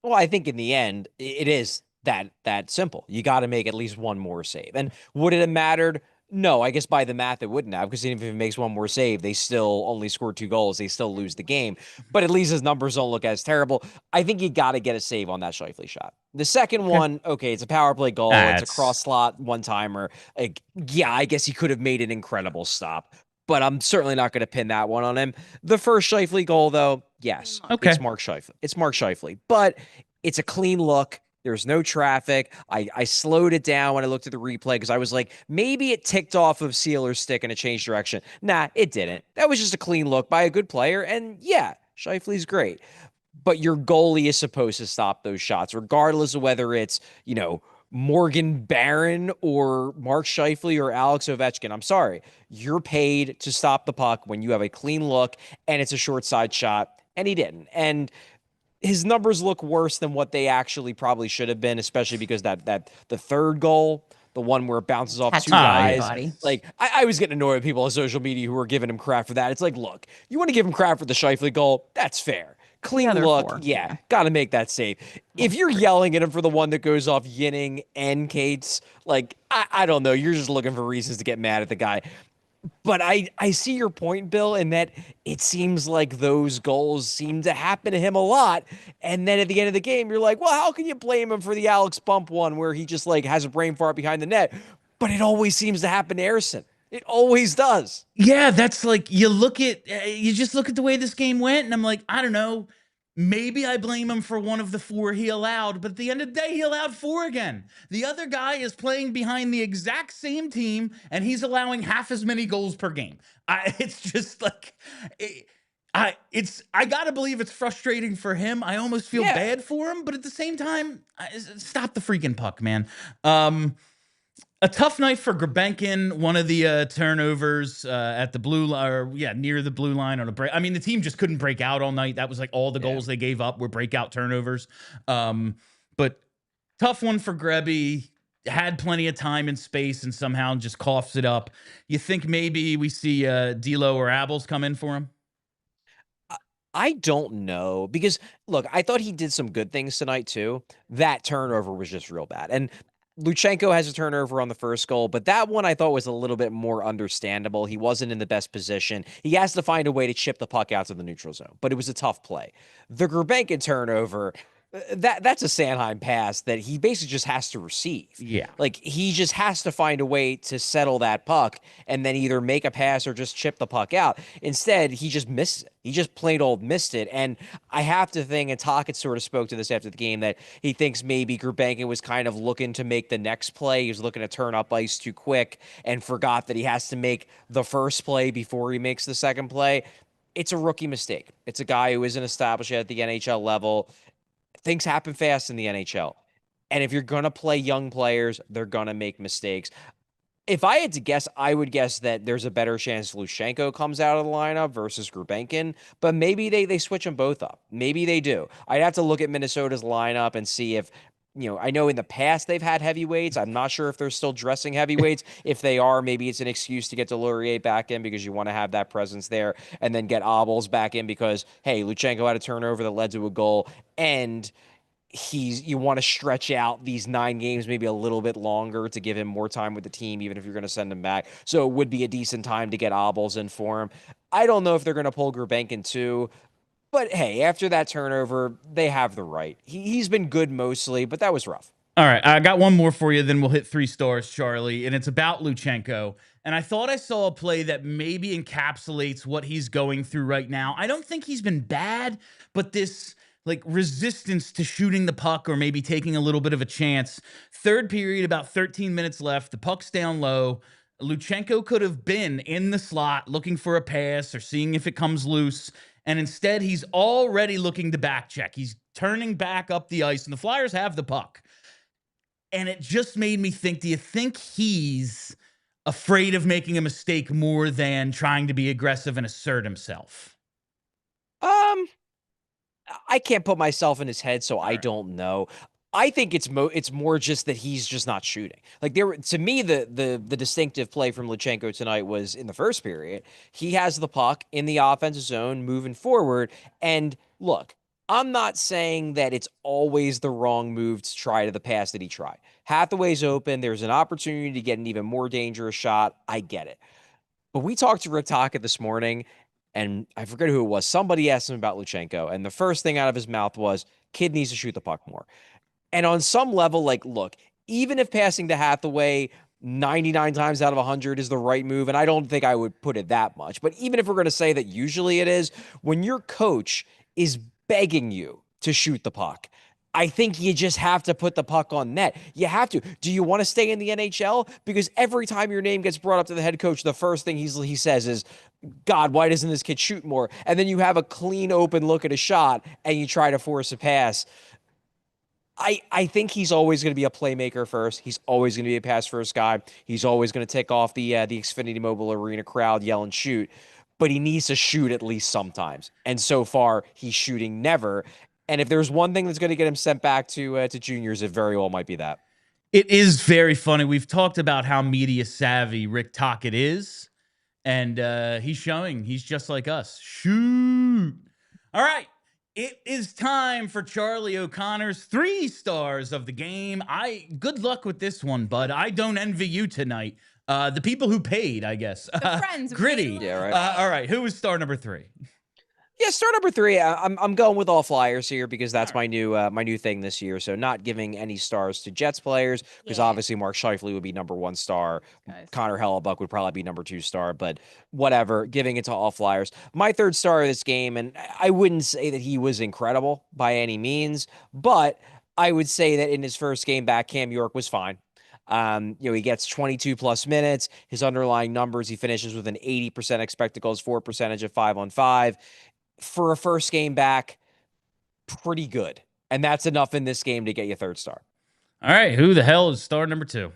Well, I think in the end, it is that simple. You got to make at least one more save. And would it have mattered? No, I guess by the math it wouldn't have, because even if he makes one more save, they still only score 2 goals. They still lose the game. But at least his numbers don't look as terrible. I think you got to get a save on that Scheifele shot. The second one, okay, it's a power play goal. It's a cross slot one-timer. Like, yeah, I guess he could have made an incredible stop, but I'm certainly not going to pin that one on him. The first Scheifele goal, though, yes, Okay. it's Mark Scheifele. It's Mark Scheifele, but it's a clean look. There's no traffic. I slowed it down when I looked at the replay because I was like, maybe it ticked off of Sealer's stick and it changed direction. Nah, it didn't. That was just a clean look by a good player. And yeah, Scheifele's great. But your goalie is supposed to stop those shots, regardless of whether it's, Morgan Barron or Mark Scheifele or Alex Ovechkin. I'm sorry. You're paid to stop the puck when you have a clean look and it's a short side shot. And he didn't. And his numbers look worse than what they actually probably should have been, especially because the third goal, the one where it bounces off two guys. Like, I was getting annoyed with people on social media who were giving him crap for that. It's like, look, you want to give him crap for the Scheifele goal? That's fair. Clean look, yeah, got to make that save. If you're yelling at him for the one that goes off Yinning and Cates, like, I don't know. You're just looking for reasons to get mad at the guy. But I see your point, Bill, in that it seems like those goals seem to happen to him a lot. And then at the end of the game, you're like, well, how can you blame him for the Alex Bump one where he just like has a brain fart behind the net? But it always seems to happen to Ersson. It always does. Yeah, that's like, you just look at the way this game went, and I'm like, I don't know. Maybe I blame him for one of the 4 he allowed, but at the end of the day, he allowed 4 again. The other guy is playing behind the exact same team, and he's allowing half as many goals per game. It's just like, I gotta believe it's frustrating for him. I almost feel bad for him, but at the same time, stop the freaking puck, man. A tough night for Grabenkin. One of the turnovers at the blue line, near the blue line on a break. I mean, the team just couldn't break out all night. That was like all the goals they gave up were breakout turnovers. But tough one for Grebby. had plenty of time and space and somehow just coughs it up. You think maybe we see D'Lo or Abels come in for him? I don't know because look, I thought he did some good things tonight too. That turnover was just real bad. And Luchenko has a turnover on the first goal, but that one I thought was a little bit more understandable. He wasn't in the best position. He has to find a way to chip the puck out to the neutral zone, but it was a tough play. The Gurbankin turnover, that's a Sanheim pass that he basically just has to receive. Yeah. Like he just has to find a way to settle that puck and then either make a pass or just chip the puck out. Instead, he just missed it. He just plain old missed it. And I have to think, and Tocchet sort of spoke to this after the game, that he thinks maybe Gurbankin was kind of looking to make the next play. He was looking to turn up ice too quick and forgot that he has to make the first play before he makes the second play. It's a rookie mistake. It's a guy who isn't established yet at the NHL level. Things happen fast in the NHL. And if you're going to play young players, they're going to make mistakes. If I had to guess, I would guess that there's a better chance Luchenko comes out of the lineup versus Gurbankin, but maybe they switch them both up. Maybe they do. I'd have to look at Minnesota's lineup and see if, I know in the past they've had heavyweights. I'm not sure if they're still dressing heavyweights. If they are, maybe it's an excuse to get Delorier back in because you want to have that presence there and then get Abels back in because, hey, Luchenko had a turnover that led to a goal and you want to stretch out these 9 games maybe a little bit longer to give him more time with the team, even if you're going to send him back. So it would be a decent time to get Abels in for him. I don't know if they're going to pull Gurbankin too, but hey, after that turnover, they have the right. He's been good mostly, but that was rough. All right, I got one more for you, then we'll hit 3 stars, Charlie, and it's about Luchenko. And I thought I saw a play that maybe encapsulates what he's going through right now. I don't think he's been bad, but this like resistance to shooting the puck or maybe taking a little bit of a chance. Third period, about 13 minutes left. The puck's down low. Luchenko could have been in the slot looking for a pass or seeing if it comes loose. And instead, he's already looking to back check. He's turning back up the ice, and the Flyers have the puck. And it just made me think, do you think he's afraid of making a mistake more than trying to be aggressive and assert himself? I can't put myself in his head, so I right. don't know. I think it's more just that he's just not shooting. Like to me, the distinctive play from Luchenko tonight was in the first period. He has the puck in the offensive zone, moving forward. And look, I'm not saying that it's always the wrong move to try to the pass that he tried. Hathaway's open. There's an opportunity to get an even more dangerous shot. I get it. But we talked to Rick Tocchet this morning, and I forget who it was. Somebody asked him about Luchenko, and the first thing out of his mouth was, kid needs to shoot the puck more. And on some level, like, look, even if passing to Hathaway 99 times out of 100 is the right move, and I don't think I would put it that much, but even if we're going to say that usually it is, when your coach is begging you to shoot the puck, I think you just have to put the puck on net. You have to. Do you want to stay in the NHL? Because every time your name gets brought up to the head coach, the first thing he says is, God, why doesn't this kid shoot more? And then you have a clean open look at a shot and you try to force a pass. I think he's always going to be a playmaker first. He's always going to be a pass first guy. He's always going to take off the Xfinity Mobile Arena crowd, yell and shoot. But he needs to shoot at least sometimes. And so far, he's shooting never. And if there's one thing that's going to get him sent back to juniors, it very well might be that. It is very funny. We've talked about how media savvy Rick Tocchet is, and he's showing he's just like us. Shoot. All right. It is time for Charlie O'Connor's 3 stars of the game. Good luck with this one, bud. I don't envy you tonight. The people who paid, I guess. The friends. Gritty. Yeah, right. All right. Who is star number 3? Yeah, star number 3. I'm going with all Flyers here because that's my new thing this year. So not giving any stars to Jets players because obviously Mark Scheifele would be number 1 star. Connor Hellebuyck would probably be number 2 star, but whatever. Giving it to all Flyers. My 3rd star of this game, and I wouldn't say that he was incredible by any means, but I would say that in his first game back, Cam York was fine. He gets 22 plus minutes. His underlying numbers, he finishes with an 80% expected goals for percentage of 5-on-5. For a first game back, pretty good. And that's enough in this game to get you 3rd star. All right. Who the hell is star number 2?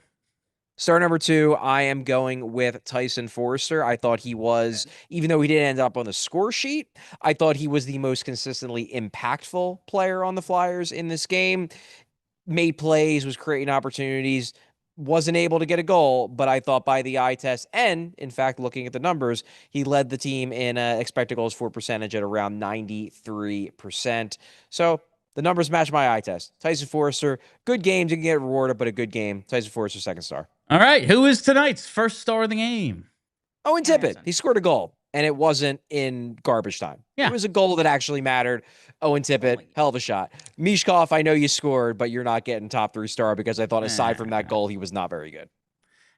Star number 2, I am going with Tyson Forster. I thought he was, even though he didn't end up on the score sheet, I thought he was the most consistently impactful player on the Flyers in this game. Made plays, was creating opportunities. wasn't able to get a goal, but I thought by the eye test and, in fact, looking at the numbers, he led the team in expected goals for percentage at around 93%. So the numbers match my eye test. Tyson Forrester, good game, didn't get rewarded, but a good game. Tyson Forrester, 2nd star. All right. Who is tonight's first star of the game? Owen Sam Tippett, Ersson. he scored a goal, and it wasn't in garbage time. Yeah. It was a goal that actually mattered. Owen Tippett, hell of a shot. Michkov, I know you scored, but you're not getting top 3 star because I thought aside from that goal, he was not very good.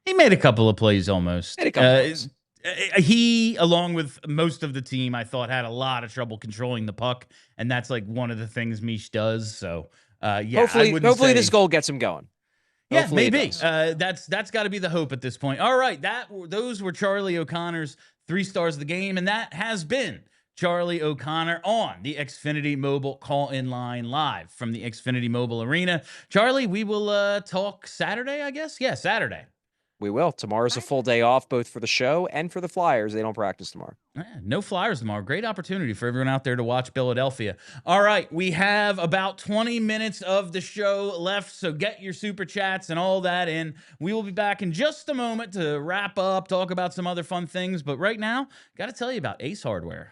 He made a couple of plays almost. Made a couple plays. He, along with most of the team, I thought had a lot of trouble controlling the puck, and that's like one of the things Mish does. So, yeah, hopefully this goal gets him going. Yeah, Hopefully maybe. That's got to be the hope at this point. All right, those were Charlie O'Connor's 3 stars of the game, and that has been Charlie O'Connor on the Xfinity Mobile call-in line live from the Xfinity Mobile Arena. Charlie, we will talk Saturday, I guess. Yeah, Saturday. We will. Tomorrow's a full day off, both for the show and for the Flyers. They don't practice tomorrow. No Flyers tomorrow. Great opportunity for everyone out there to watch Philadelphia. All right, we have about 20 minutes of the show left, so get your super chats and all that in. We will be back in just a moment to wrap up, talk about some other fun things, but right now, got to tell you about Ace Hardware.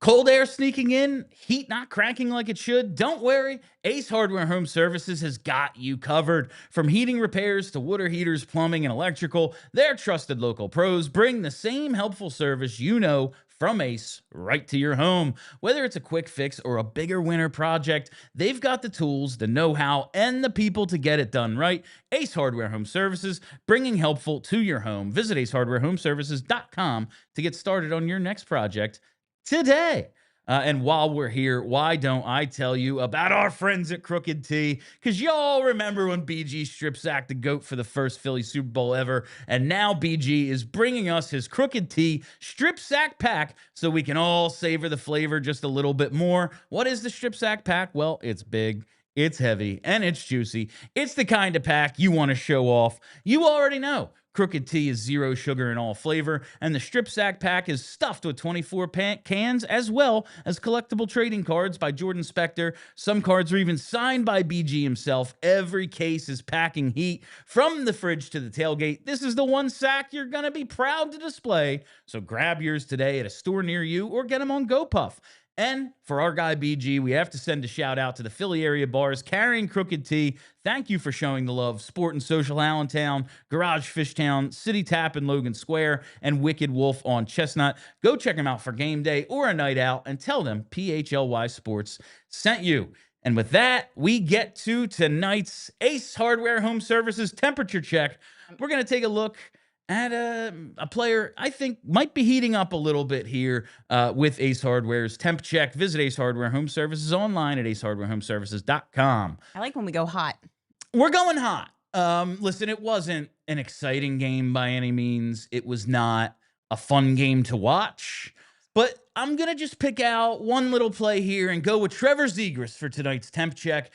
Cold air sneaking in, heat not cranking like it should? Don't worry, Ace Hardware Home Services has got you covered. From heating repairs to water heaters, plumbing, and electrical, their trusted local pros bring the same helpful service you know from Ace right to your home. Whether it's a quick fix or a bigger winter project, they've got the tools, the know-how, and the people to get it done right. Ace Hardware Home Services, bringing helpful to your home. Visit acehardwarehomeservices.com to get started on your next project today. And while we're here, why don't I tell you about our friends at Crooked T? Because y'all remember when BG strip sacked the GOAT for the first Philly Super Bowl ever, and now BG is bringing us his Crooked T strip sack pack so we can all savor the flavor just a little bit more. What is the strip sack pack? Well, it's big, it's heavy, and it's juicy. It's the kind of pack you want to show off. You already know. Crooked T is 0 sugar and all flavor, and the strip sack pack is stuffed with 24 cans as well as collectible trading cards by Jordan Spector. Some cards are even signed by BG himself. Every case is packing heat from the fridge to the tailgate. This is the one sack you're going to be proud to display, so grab yours today at a store near you or get them on GoPuff. And for our guy BG, we have to send a shout out to the Philly area bars carrying Crooked T. Thank you for showing the love. Sport and Social Allentown, Garage Fishtown, City Tap in Logan Square, and Wicked Wolf on Chestnut. Go check them out for game day or a night out and tell them PHLY Sports sent you. And with that, we get to tonight's Ace Hardware Home Services temperature check. We're going to take a look at a player I think might be heating up a little bit here with Ace Hardware's temp check. Visit Ace Hardware Home Services online at acehardwarehomeservices.com. I like when we go hot. We're going hot. Listen, it wasn't an exciting game by any means. It was not a fun game to watch. But I'm going to just pick out one little play here and go with Trevor Zegras for tonight's temp check.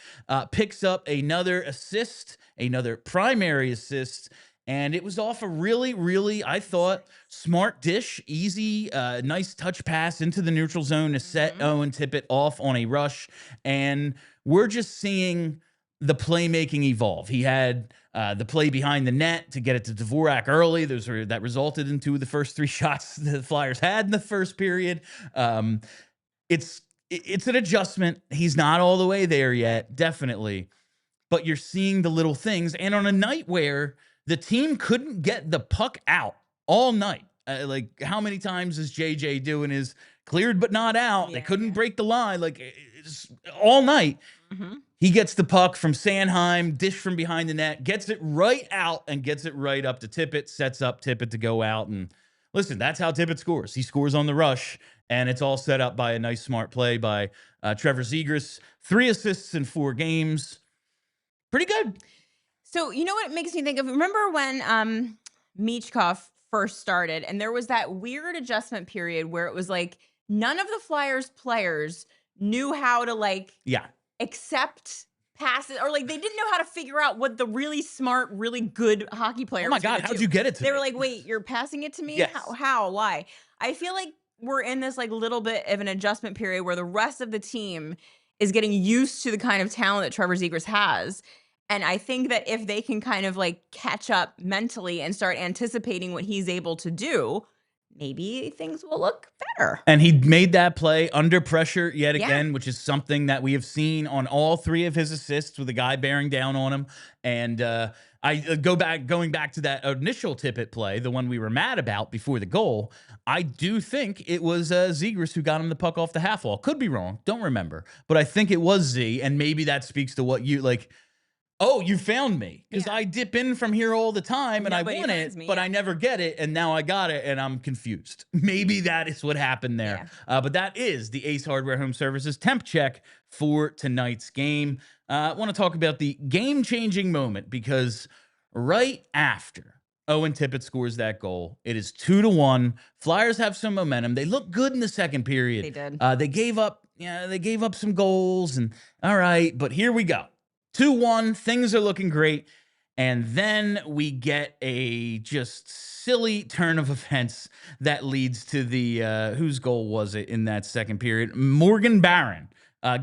Picks up another assist, another primary assist. And it was off a really, really, I thought, smart dish, easy, nice touch pass into the neutral zone to set Owen Tippett off on a rush. And we're just seeing the playmaking evolve. He had the play behind the net to get it to Dvorak early. That resulted in 2 of the first 3 shots the Flyers had in the first period. It's an adjustment. He's not all the way there yet, definitely. But you're seeing the little things. And on a night where the team couldn't get the puck out all night. Like, how many times is JJ doing his cleared but not out? They couldn't break the line. Like, it's all night. He gets the puck from Sanheim, dish from behind the net, gets it right out and gets it right up to Tippett, sets up Tippett to go out. And listen, that's how Tippett scores. He scores on the rush, and it's all set up by a nice, smart play by Trevor Zegras. 3 assists in 4 games. Pretty good. So, you know what it makes me think of? Remember when Michkov first started and there was that weird adjustment period where it was like none of the Flyers players knew how to accept passes, or like they didn't know how to figure out what the really smart, really good hockey player was. Oh my God, how'd you get it to me? They were like, wait, you're passing it to me? Yes. How? Why? I feel like we're in this like little bit of an adjustment period where the rest of the team is getting used to the kind of talent that Trevor Zegras has. And I think that if they can kind of like catch up mentally and start anticipating what he's able to do, maybe things will look better. And he made that play under pressure yet Yeah. again, which is something that we have seen on all 3 of his assists with a guy bearing down on him. And going back to that initial Tippett play, the one we were mad about before the goal. I do think it was Zegras who got him the puck off the half wall. Could be wrong, don't remember, but I think it was Z. And maybe that speaks to what you like. Oh, you found me, because I dip in from here all the time and Nobody I want finds it, me, but I never get it, and now I got it, and I'm confused. Maybe that is what happened there. But that is the Ace Hardware Home Services temp check for tonight's game. I want to talk about the game-changing moment, because right after Owen Tippett scores that goal, it is 2-1. Flyers have some momentum. They look good in the second period. They did. They gave up some goals, and all right, but here we go. 2-1, things are looking great. And then we get a just silly turn of events that leads to the, whose goal was it in that second period? Morgan Barron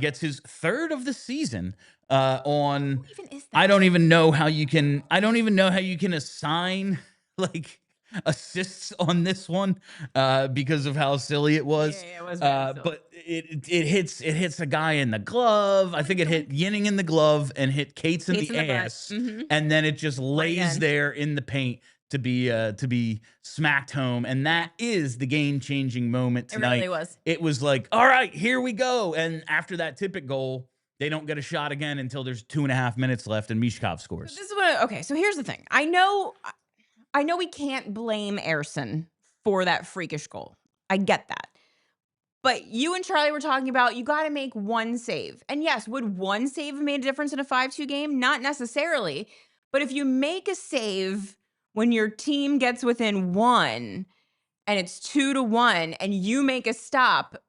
gets his 3rd of the season on, What even is that? I don't even know how you can assign like assists on this one because of how silly it was. Yeah, it was very silly. But it hits a guy in the glove. I think it hit Yinning in the glove and hit Cates in the butt. ass, Mhm. and then it just lays Again. there in the paint to be smacked home. And that is the game-changing moment It tonight. really was. It was like, all right, here we go. And after that Tippett goal, they don't get a shot again until there's 2.5 minutes left and Michkov scores. This is what. Okay, so here's the thing. I know we can't blame Ersson for that freakish goal. I get that. But you and Charlie were talking about you got to make one save. And yes, would one save have made a difference in a 5-2 game? Not necessarily. But if you make a save when your team gets within 1 and it's 2-1 and you make a stop,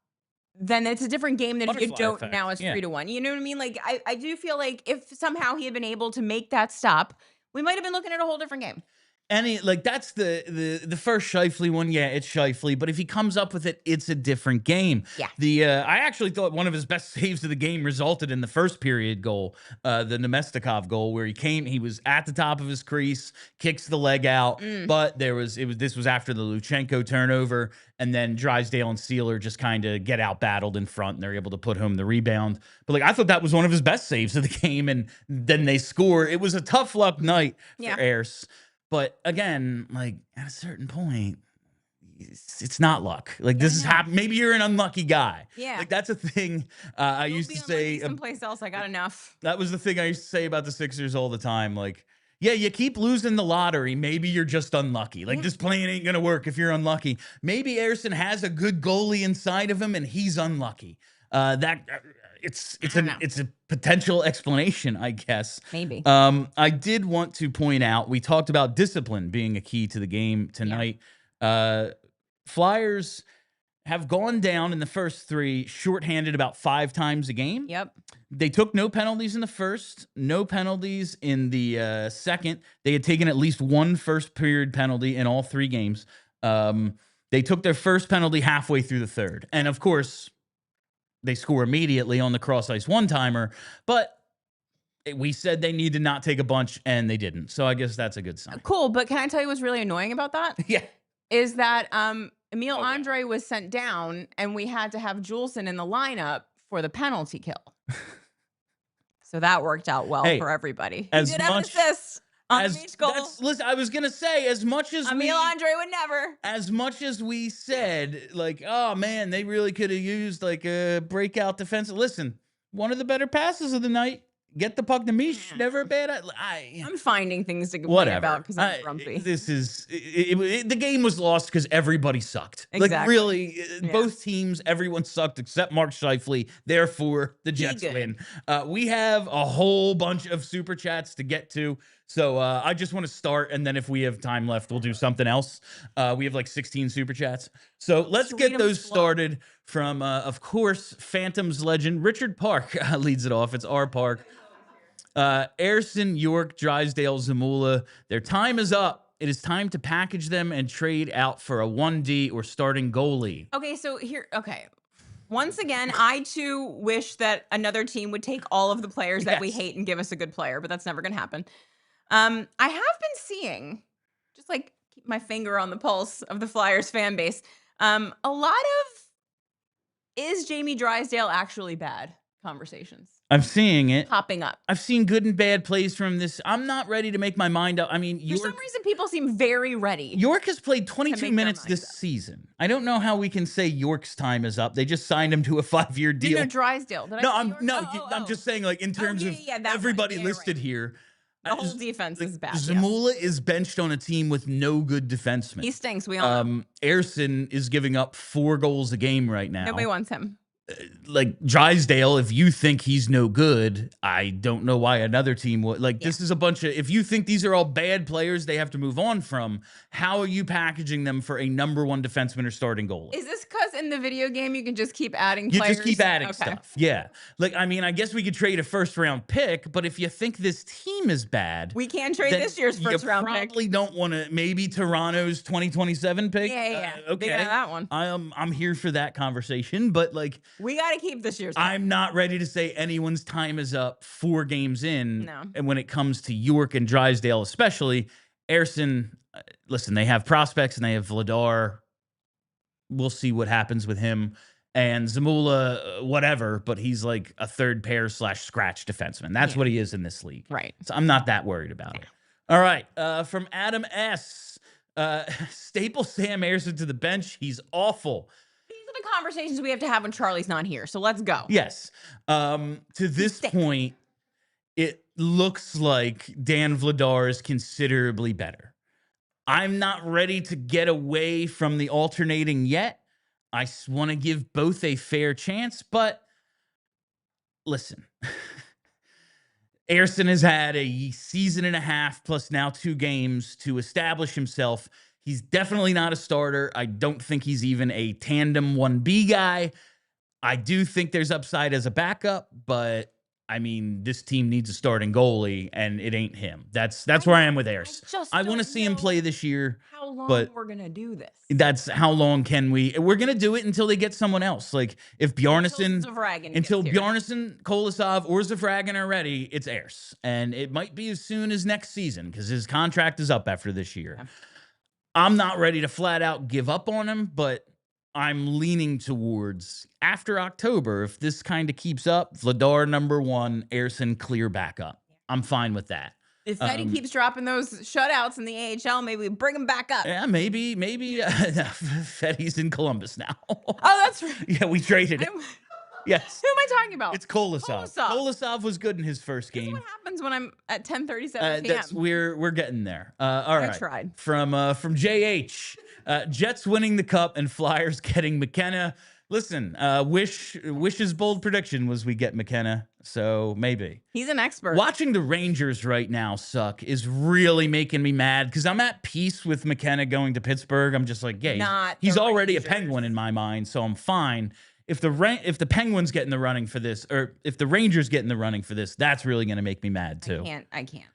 then it's a different game than if you Butterfly don't. effect, Now it's yeah. 3-1. You know what I mean? Like I do feel like if somehow he had been able to make that stop, we might have been looking at a whole different game. That's the first Scheifele one. Yeah, it's Scheifele, but if he comes up with it, it's a different game. Yeah. I actually thought one of his best saves of the game resulted in the first period goal, the Nemestikov goal, where he was at the top of his crease, kicks the leg out, but this was after the Luchenko turnover, and then Drysdale and Sealer just kind of get out battled in front, and they're able to put home the rebound. But I thought that was one of his best saves of the game, and then they score. It was a tough luck night for Ers. But again, at a certain point, it's not luck. This is happening. Maybe you're an unlucky guy. Yeah. That's a thing I You'll used be to say. someplace else. I got enough. That was the thing I used to say about the Sixers all the time. Yeah, you keep losing the lottery. Maybe you're just unlucky. This plan ain't going to work if you're unlucky. Maybe Ersson has a good goalie inside of him and he's unlucky. It's a potential explanation, I guess. Maybe. I did want to point out, we talked about discipline being a key to the game tonight. Flyers have gone down in the first 3, shorthanded about 5 times a game. Yep. They took no penalties in the first, no penalties in the second. They had taken at least 1 first period penalty in all 3 games. They took their first penalty halfway through the third. And of course, they score immediately on the cross-ice one-timer, but we said they need to not take a bunch, and they didn't. So I guess that's a good sign. Cool, but can I tell you what's really annoying about that? Yeah. Is that Emil Andre was sent down, and we had to have Juleson in the lineup for the penalty kill. So that worked out well for everybody. He did have an assist on the beach goal. Listen, I was gonna say, as much as Emil Andre would never. As much as we said, oh man, they really could have used a breakout defense. Listen, one of the better passes of the night. Get the puck to Mish. Never a bad. I'm finding things to complain about because I'm grumpy. The game was lost because everybody sucked. Exactly. Really, both teams, everyone sucked except Mark Scheifele. Therefore, the Jets win. We have a whole bunch of super chats to get to. So I just want to start, and then if we have time left, we'll do something else. We have 16 super chats. So let's get those started from, of course, Phantoms legend Richard Park leads it off. It's our Park. Ersson, York, Drysdale, Zamula. Their time is up. It is time to package them and trade out for a 1D or starting goalie. Okay, so here, Once again, I too wish that another team would take all of the players that we Yes. hate and give us a good player, but that's never going to happen. I have been seeing, just like keep my finger on the pulse of the Flyers fan base, a lot of is Jamie Drysdale actually bad conversations I'm seeing it. popping up. I've seen good and bad plays from this. I'm not ready to make my mind up. I mean, For some reason, people seem very ready. York has played make 22 their minutes this minds up. season. I don't know how we can say York's time is up. They just signed him to a 5-year deal. No, Drysdale. Did I No, say I'm York? I'm just saying, like, in terms yeah, of yeah, that one. everybody Yeah, listed right. here. The whole defense is bad. Yes. Zamula is benched on a team with no good defensemen. He stinks. We all know. Ersson is giving up 4 goals a game right now. Nobody wants him. Like Drysdale, if you think he's no good, I don't know why another team would. Like, this is a bunch of, if you think these are all bad players they have to move on from, how are you packaging them for a number 1 defenseman or starting goalie? Is this because in the video game you can just keep adding You players? just keep adding stuff. Yeah. Like, I mean, I guess we could trade a 1st-round pick, but if you think this team is bad, We can trade then this year's you 1st-round pick. probably don't want to. Maybe Toronto's 2027 pick. Yeah. Okay. They can have that one. I'm here for that conversation, but like, We got to keep this year's pick. I'm not ready to say anyone's time is up 4 games in. No. And when it comes to York and Drysdale, especially, Ersson, listen, they have prospects and they have Vladar. We'll see what happens with him. And Zamula, whatever, but he's like a 3rd pair / scratch defenseman. That's what he is in this league. Right. So I'm not that worried about it. All right. From Adam S. Staple Sam Ersson to the bench. He's awful. These are the conversations we have to have when Charlie's not here. So let's go. Yes. To this point, it looks like Dan Vladar is considerably better. I'm not ready to get away from the alternating yet. I want to give both a fair chance, but listen. Ersson has had a season and a half plus now 2 games to establish himself. He's definitely not a starter. I don't think he's even a tandem 1B guy. I do think there's upside as a backup, but I mean, this team needs a starting goalie, and it ain't him. That's where I am with Ersson. I want to see him play this year. How long but we're gonna do this? That's how long can we? We're gonna do it until they get someone else. Like if Bjarnason, until Bjarnason, Kolasov, or Zafragan are ready, it's Ersson, and it might be as soon as next season because his contract is up after this year. Okay. I'm not ready to flat out give up on him, but I'm leaning towards after October. If this kind of keeps up, Vladar number 1, Ersson clear backup. I'm fine with that. If Fetty keeps dropping those shutouts in the AHL, maybe we bring him back up. Yeah, maybe Fetty's in Columbus now. Oh, that's right. Yeah, we traded him. Yes. Who am I talking about? It's Kolasov. Kolasov was good in his first game. This is what happens when I'm at 10:37 p.m. We're getting there. All right. I tried. From JH, Jets winning the cup and Flyers getting McKenna. Listen, Wish's bold prediction was we get McKenna, so maybe. He's an expert. Watching the Rangers right now suck is really making me mad because I'm at peace with McKenna going to Pittsburgh. I'm just like, yeah, he's already a Penguin in my mind, so I'm fine. If the Penguins get in the running for this, or if the Rangers get in the running for this, that's really going to make me mad too. I can't.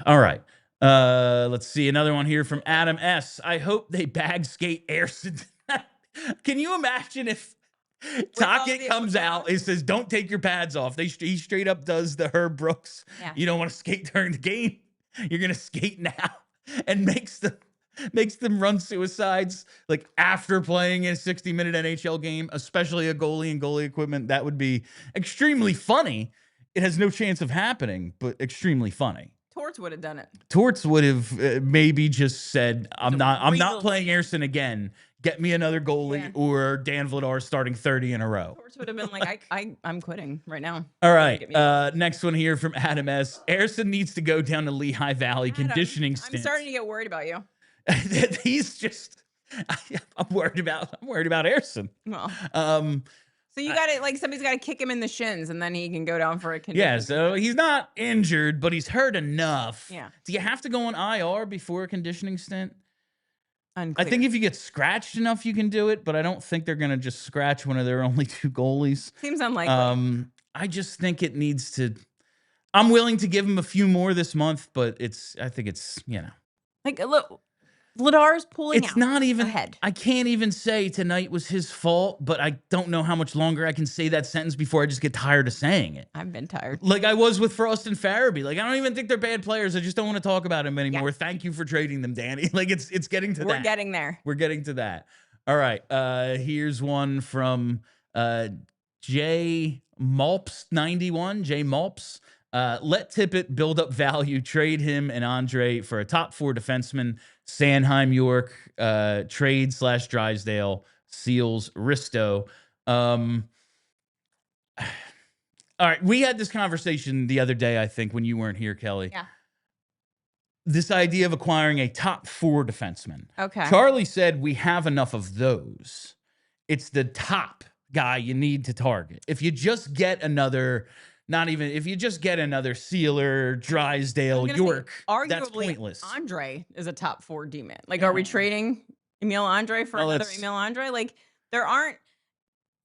All right. Let's see another one here from Adam S. I hope they bag skate Ersson. Can you imagine if Tocchet comes out and says, "Don't take your pads off"? He straight up does the Herb Brooks. Yeah. You don't want to skate during the game. You're gonna skate now, and makes them run suicides like after playing a 60-minute NHL game, especially a goalie and goalie equipment. That would be extremely funny. It has no chance of happening, but extremely funny. Torts would have done it. Torts would have maybe just said, I'm not playing Ersson again. Get me another goalie or Dan Vladar starting 30 in a row. Torts would have been like, I'm quitting right now. All right. Next one here from Adam S. Ersson needs to go down to Lehigh Valley conditioning stint. I'm starting to get worried about you. He's just I'm worried about Ersson. Well, so you got to somebody's got to kick him in the shins and then he can go down for a conditioning. Yeah, so he's not injured, but he's hurt enough. Yeah. Do you have to go on IR before a conditioning stint? Unclear. I think if you get scratched enough, you can do it, but I don't think they're going to just scratch one of their only 2 goalies. Seems unlikely. I just think it needs to. I'm willing to give him a few more this month, but I think it's. Look, Vladar's pulling out. It's not even ahead. I can't even say tonight was his fault, but I don't know how much longer I can say that sentence before I just get tired of saying it. I've been tired. Like I was with Frost and Farabee. Like, I don't even think they're bad players. I just don't want to talk about them anymore. Thank you for trading them, Danny. Like, it's getting to that. We're getting there. We're getting to that. All right. Here's one from J Malps 91. J Malps. Let Tippett build up value. Trade him and Andre for a top 4 defenseman. Sanheim, York, trade/Drysdale, Seals, Risto. All right, we had this conversation the other day, I think, when you weren't here, Kelly. Yeah. This idea of acquiring a top 4 defenseman. Okay. Charlie said we have enough of those. It's the top guy you need to target. If you just get another, if you just get another Sealer, Drysdale, York, that's pointless. Andre is a top 4 D-man. Like, are we trading Emil Andre for another Emil Andre? Like, there aren't.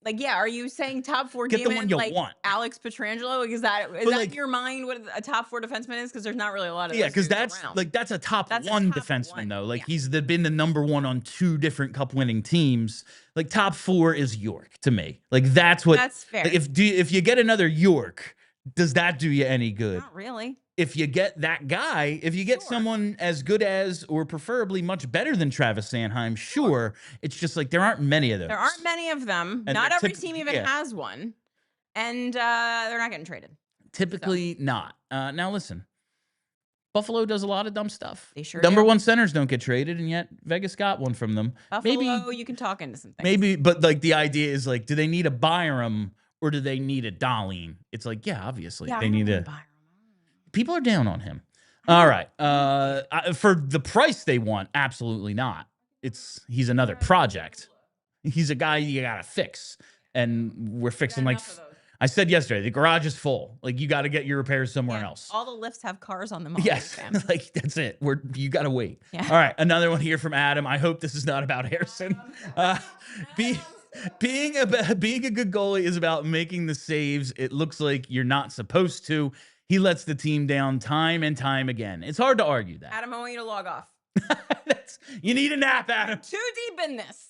Like, yeah, are you saying top 4 Get D-man, the one you like want. Alex Pietrangelo? Is that in your mind what a top 4 defenseman is? Because there's not really a lot of those because that's around. like that's a top 1 defenseman though. Like he's been the number 1 on 2 different cup winning teams. Like top 4 is York to me. Like that's fair. Like, if you get another York, does that do you any good? Not really. If you get that guy, if you get someone as good as or preferably much better than Travis Sanheim, sure. It's just like there aren't many of those. There aren't many of them. And not every team even has one. And they're not getting traded. Typically not. Now listen, Buffalo does a lot of dumb stuff. They sure Number do. 1 centers don't get traded, and yet Vegas got one from them. Buffalo, you can talk into some things. Maybe, but like the idea is like, do they need a Byram or do they need a Dahlin? It's like, yeah, obviously they need a. People are down on him. All right. For the price they want, absolutely not. He's another project. He's a guy you gotta fix, and we're fixing like. I said yesterday, the garage is full. Like you got to get your repairs somewhere else. All the lifts have cars on them. Yes, like that's it. You got to wait. Yeah. All right, another one here from Adam. I hope this is not about Harrison. Being a good goalie is about making the saves. It looks like you're not supposed to. He lets the team down time and time again. It's hard to argue that. Adam, I want you to log off. You need a nap, Adam. Too deep in this.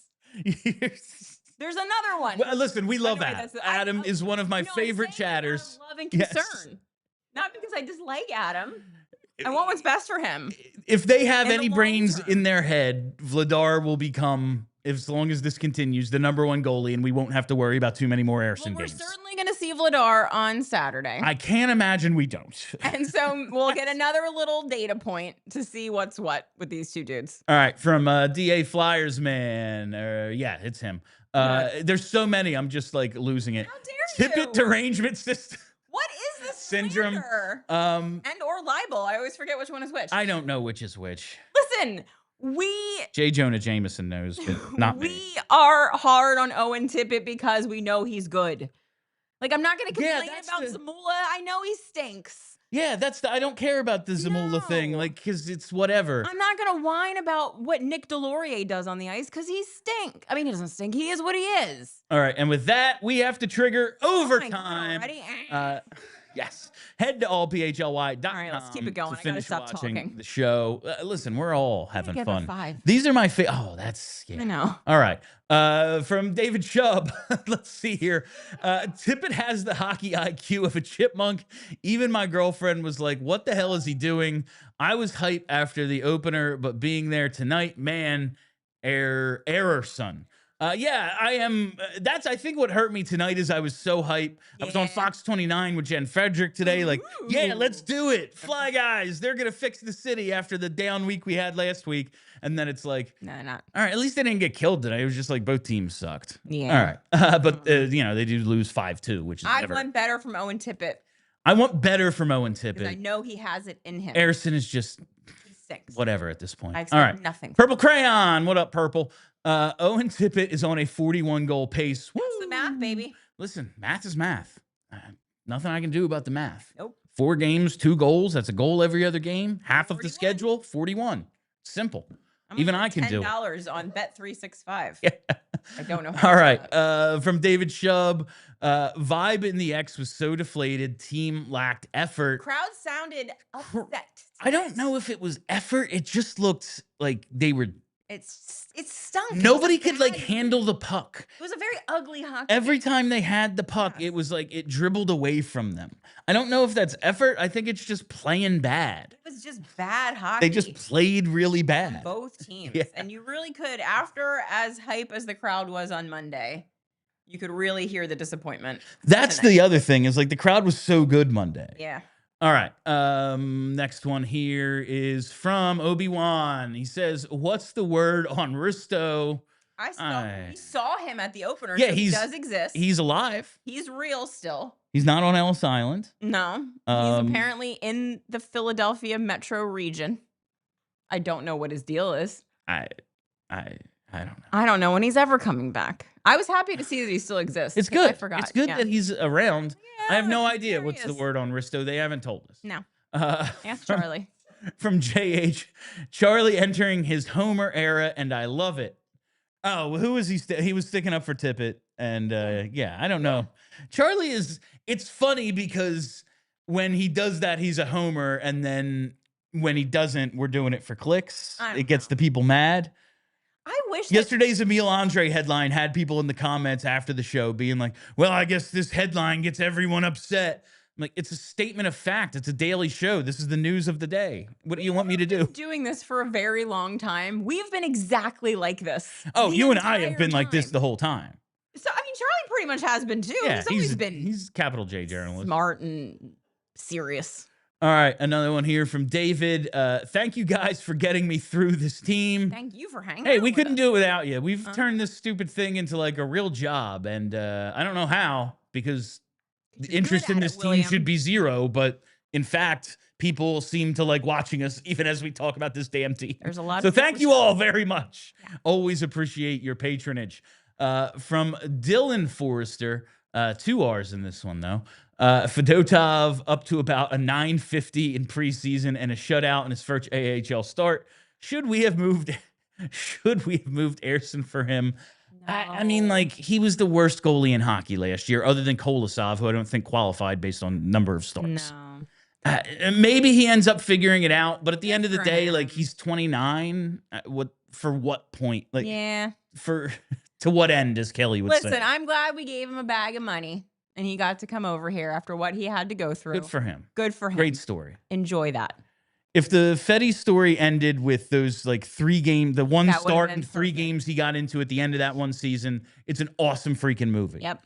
There's another one. Well, listen, we love Adam. Adam is one of my favorite chatters. Love and concern. Yes. Not because I dislike Adam. I want what's best for him. If they have any brains in their head, Vladar will become, as long as this continues, the number 1 goalie, and we won't have to worry about too many more Ersson games. We're certainly going to see Vladar on Saturday. I can't imagine we don't. And so we'll get another little data point to see what's what with these 2 dudes. All right, from DA Flyers man. Yeah, it's him. There's so many, I'm just like losing it. How dare you? Tippett derangement system. What is this syndrome? And or libel. I always forget which one is which. I don't know which is which. Listen, J. Jonah Jameson knows, but not me. We are hard on Owen Tippett because we know he's good. Like, I'm not going to complain about Zamula. I know he stinks. Yeah, I don't care about the Zamula thing, like, because it's whatever. I'm not going to whine about what Nick Delorier does on the ice because he stink. I mean, he doesn't stink. He is what he is. All right, and with that, we have to trigger overtime. Yes. Head to allphly.com. All right, let's keep it going. To finish stop watching talking. the show. Listen, we're all having fun. 5. These are my favorite. Oh, that's I know. All right. From David Chubb. Let's see here. Tippett has the hockey IQ of a chipmunk. Even my girlfriend was like, "What the hell is he doing?" I was hyped after the opener, but being there tonight, man, Ersson. Yeah, I am. That's, I think, what hurt me tonight is I was so hyped. I was on Fox 29 with Jen Frederick today. Like, yeah, let's do it. Fly guys. They're going to fix the city after the down week we had last week. And then it's like, no, they're not. All right, at least they didn't get killed today. It was just like both teams sucked. Yeah. All right. But, they do lose 5-2, which is I want better from Owen Tippett. I want better from Owen Tippett. I know he has it in him. Ersson is just whatever at this point. I expect nothing. Purple Crayon. What up, Purple? Owen Tippett is on a 41-goal pace. That's the math, baby. Listen, math is math. Nothing I can do about the math. Nope. 4 games, 2 goals. That's a goal every other game. Half of the schedule, 41. Simple. Even I can do it. $10 on Bet365. Yeah. I don't know. How All to say right. that. From David Shub, vibe in the X was so deflated. Team lacked effort. Crowd sounded upset. I don't know if it was effort. It just looked like they were. It stunk. It was a Nobody could like bad handle game. the puck. It was a very ugly hockey. Every game. time they had the puck, Yes. it was like it dribbled away from them. I don't know if that's effort. I think it's just playing bad. It was just bad hockey. They just played really on bad. both teams. Yeah. And you really could, after as hype as the crowd was on Monday, you could really hear the disappointment. That's tonight. the other thing is like the crowd was so good Monday. Yeah. All right. Next one here is from Obi-Wan. He says, "What's the word on Risto?" We saw him at the opener. Yeah, so he he's- does exist. He's alive. He's real still. He's not on Ellis Island. No. He's apparently in the Philadelphia metro region. I don't know what his deal is. I don't know. I don't know when he's ever coming back. I was happy to see that he still exists. It's 'cause good. I forgot. It's good Yeah. that he's around. I have no Yeah, idea there he what's the is. word on Risto. They haven't told us. No. Ask From- Charlie. From JH, Charlie entering his Homer era, and I love it. Oh, well, who was he? He was sticking up for Tippett, and yeah, I don't know. Charlie is. It's funny because when he does that, he's a Homer, and then when he doesn't, we're doing it for clicks. I don't It gets know. the people mad. I wish that Yesterday's Emile Andre headline had people in the comments after the show being like, "Well, I guess this headline gets everyone upset." I'm like, it's a statement of fact. It's a daily show. This is the news of the day. What do you want me to do? doing this for a very long time. We've been exactly like this. Oh, the you and I have entire been like this time. the whole time. So I mean, Charlie pretty much has been too. Yeah, he's always been he's capital J journalist. smart and serious. All right, another one here from David. Thank you guys for getting me through this team. Thank you for hanging. Hey, out we with couldn't us. do it without you. We've Uh-huh. turned this stupid thing into like a real job, and I don't know how because the You're interest good in at this it, team William. should be zero, but in fact, people seem to like watching us even as we talk about this damn team. There's a lot So of thank you people- all very much. Yeah. Always appreciate your patronage. From Dylan Forrester, 2 R's in this one though. Fedotov up to about a 950 in preseason and a shutout in his first AHL start. Should we have moved Ersson for him? I mean, No. like, he was the worst goalie in hockey last year, other than Kolosov, who I don't think qualified based on number of starts. No. Maybe he ends up figuring it out, but at the Good end of the for day, like, him. he's 29. For what point? Like, Yeah. to what end, as Kelly would Listen, say? I'm glad we gave him a bag of money and he got to come over here after what he had to go through. Good for him. Good for him. Great story. Enjoy that. If the Fetty story ended with those like 3 games, the one That would've start been and 3 perfect. games he got into at the end of that one season, it's an awesome freaking movie. Yep.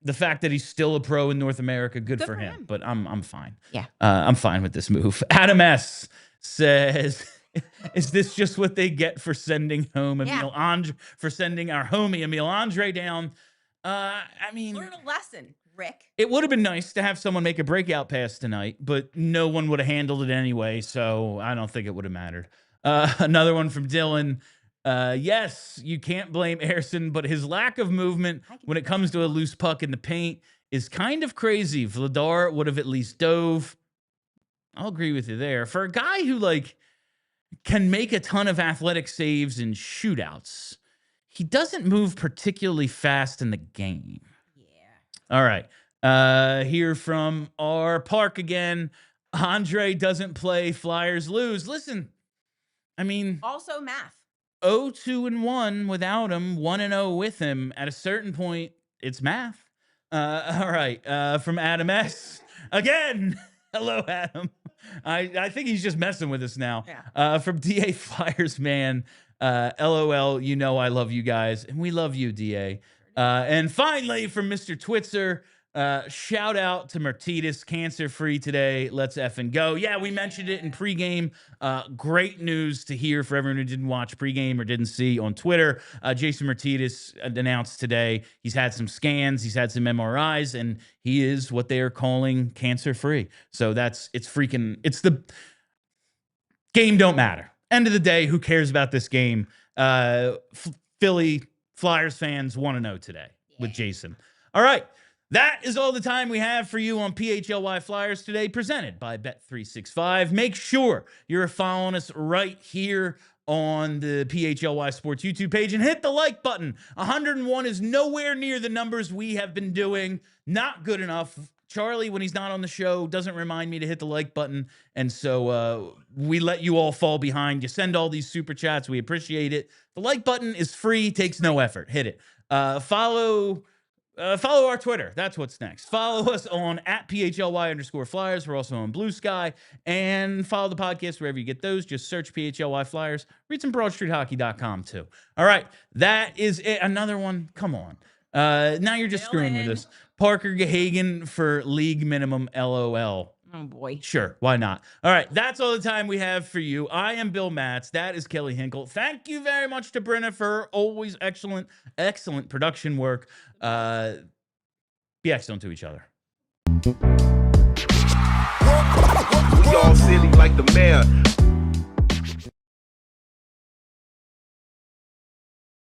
The fact that he's still a pro in North America, good for him. But I'm fine. Yeah. I'm fine with this move. Adam S says, "Is this just what they get for sending home Emile Andre for sending our homie Emile Andre down?" I mean, Learn a lesson, Rick. it would have been nice to have someone make a breakout pass tonight, but no one would have handled it anyway, so I don't think it would have mattered. Another one from Dylan. Yes, you can't blame Ersson, but his lack of movement when it comes to a loose puck in the paint is kind of crazy. Vladar would have at least dove. I'll agree with you there. For a guy who like can make a ton of athletic saves in shootouts, he doesn't move particularly fast in the game. Yeah. All right. Here from our park again. Andre doesn't play, Flyers lose. Listen, I mean, Also math. 0-2-1 without him, 1-0 with him. At a certain point, it's math. All right. From Adam S. Again. Hello, Adam. I think he's just messing with us now. Yeah. From DA Flyers, man. LOL, you know I love you guys. And we love you, DA. And finally, from Mr. Twitzer, shout out to Martitas, cancer-free today. Let's effing go. Yeah, we mentioned it in pregame. Great news to hear for everyone who didn't watch pregame or didn't see on Twitter. Jason Martitas announced today he's had some scans, he's had some MRIs, and he is what they are calling cancer-free. So it's the game don't matter. End of the day, who cares about this game? Philly Flyers fans want to know today with Jason. All right. That is all the time we have for you on PHLY Flyers today, presented by Bet365. Make sure you're following us right here on the PHLY Sports YouTube page and hit the like button. 101 is nowhere near the numbers we have been doing. Not good enough. Charlie, when he's not on the show, doesn't remind me to hit the like button. And so we let you all fall behind. You send all these super chats. We appreciate it. The like button is free, takes no effort. Hit it. Follow our Twitter. That's what's next. Follow us on @PHLY_Flyers. We're also on Blue Sky. And follow the podcast wherever you get those. Just search PHLY Flyers. Read some BroadStreetHockey.com too. All right. That is it. Another one. Come on. Now you're just screwing with us. Parker Gahagan for league minimum LOL. Oh, boy. Sure, why not? All right, that's all the time we have for you. I am Bill Matz. That is Kelly Hinkle. Thank you very much to Brenna for always excellent production work. Be excellent to each other. We all silly like the mayor.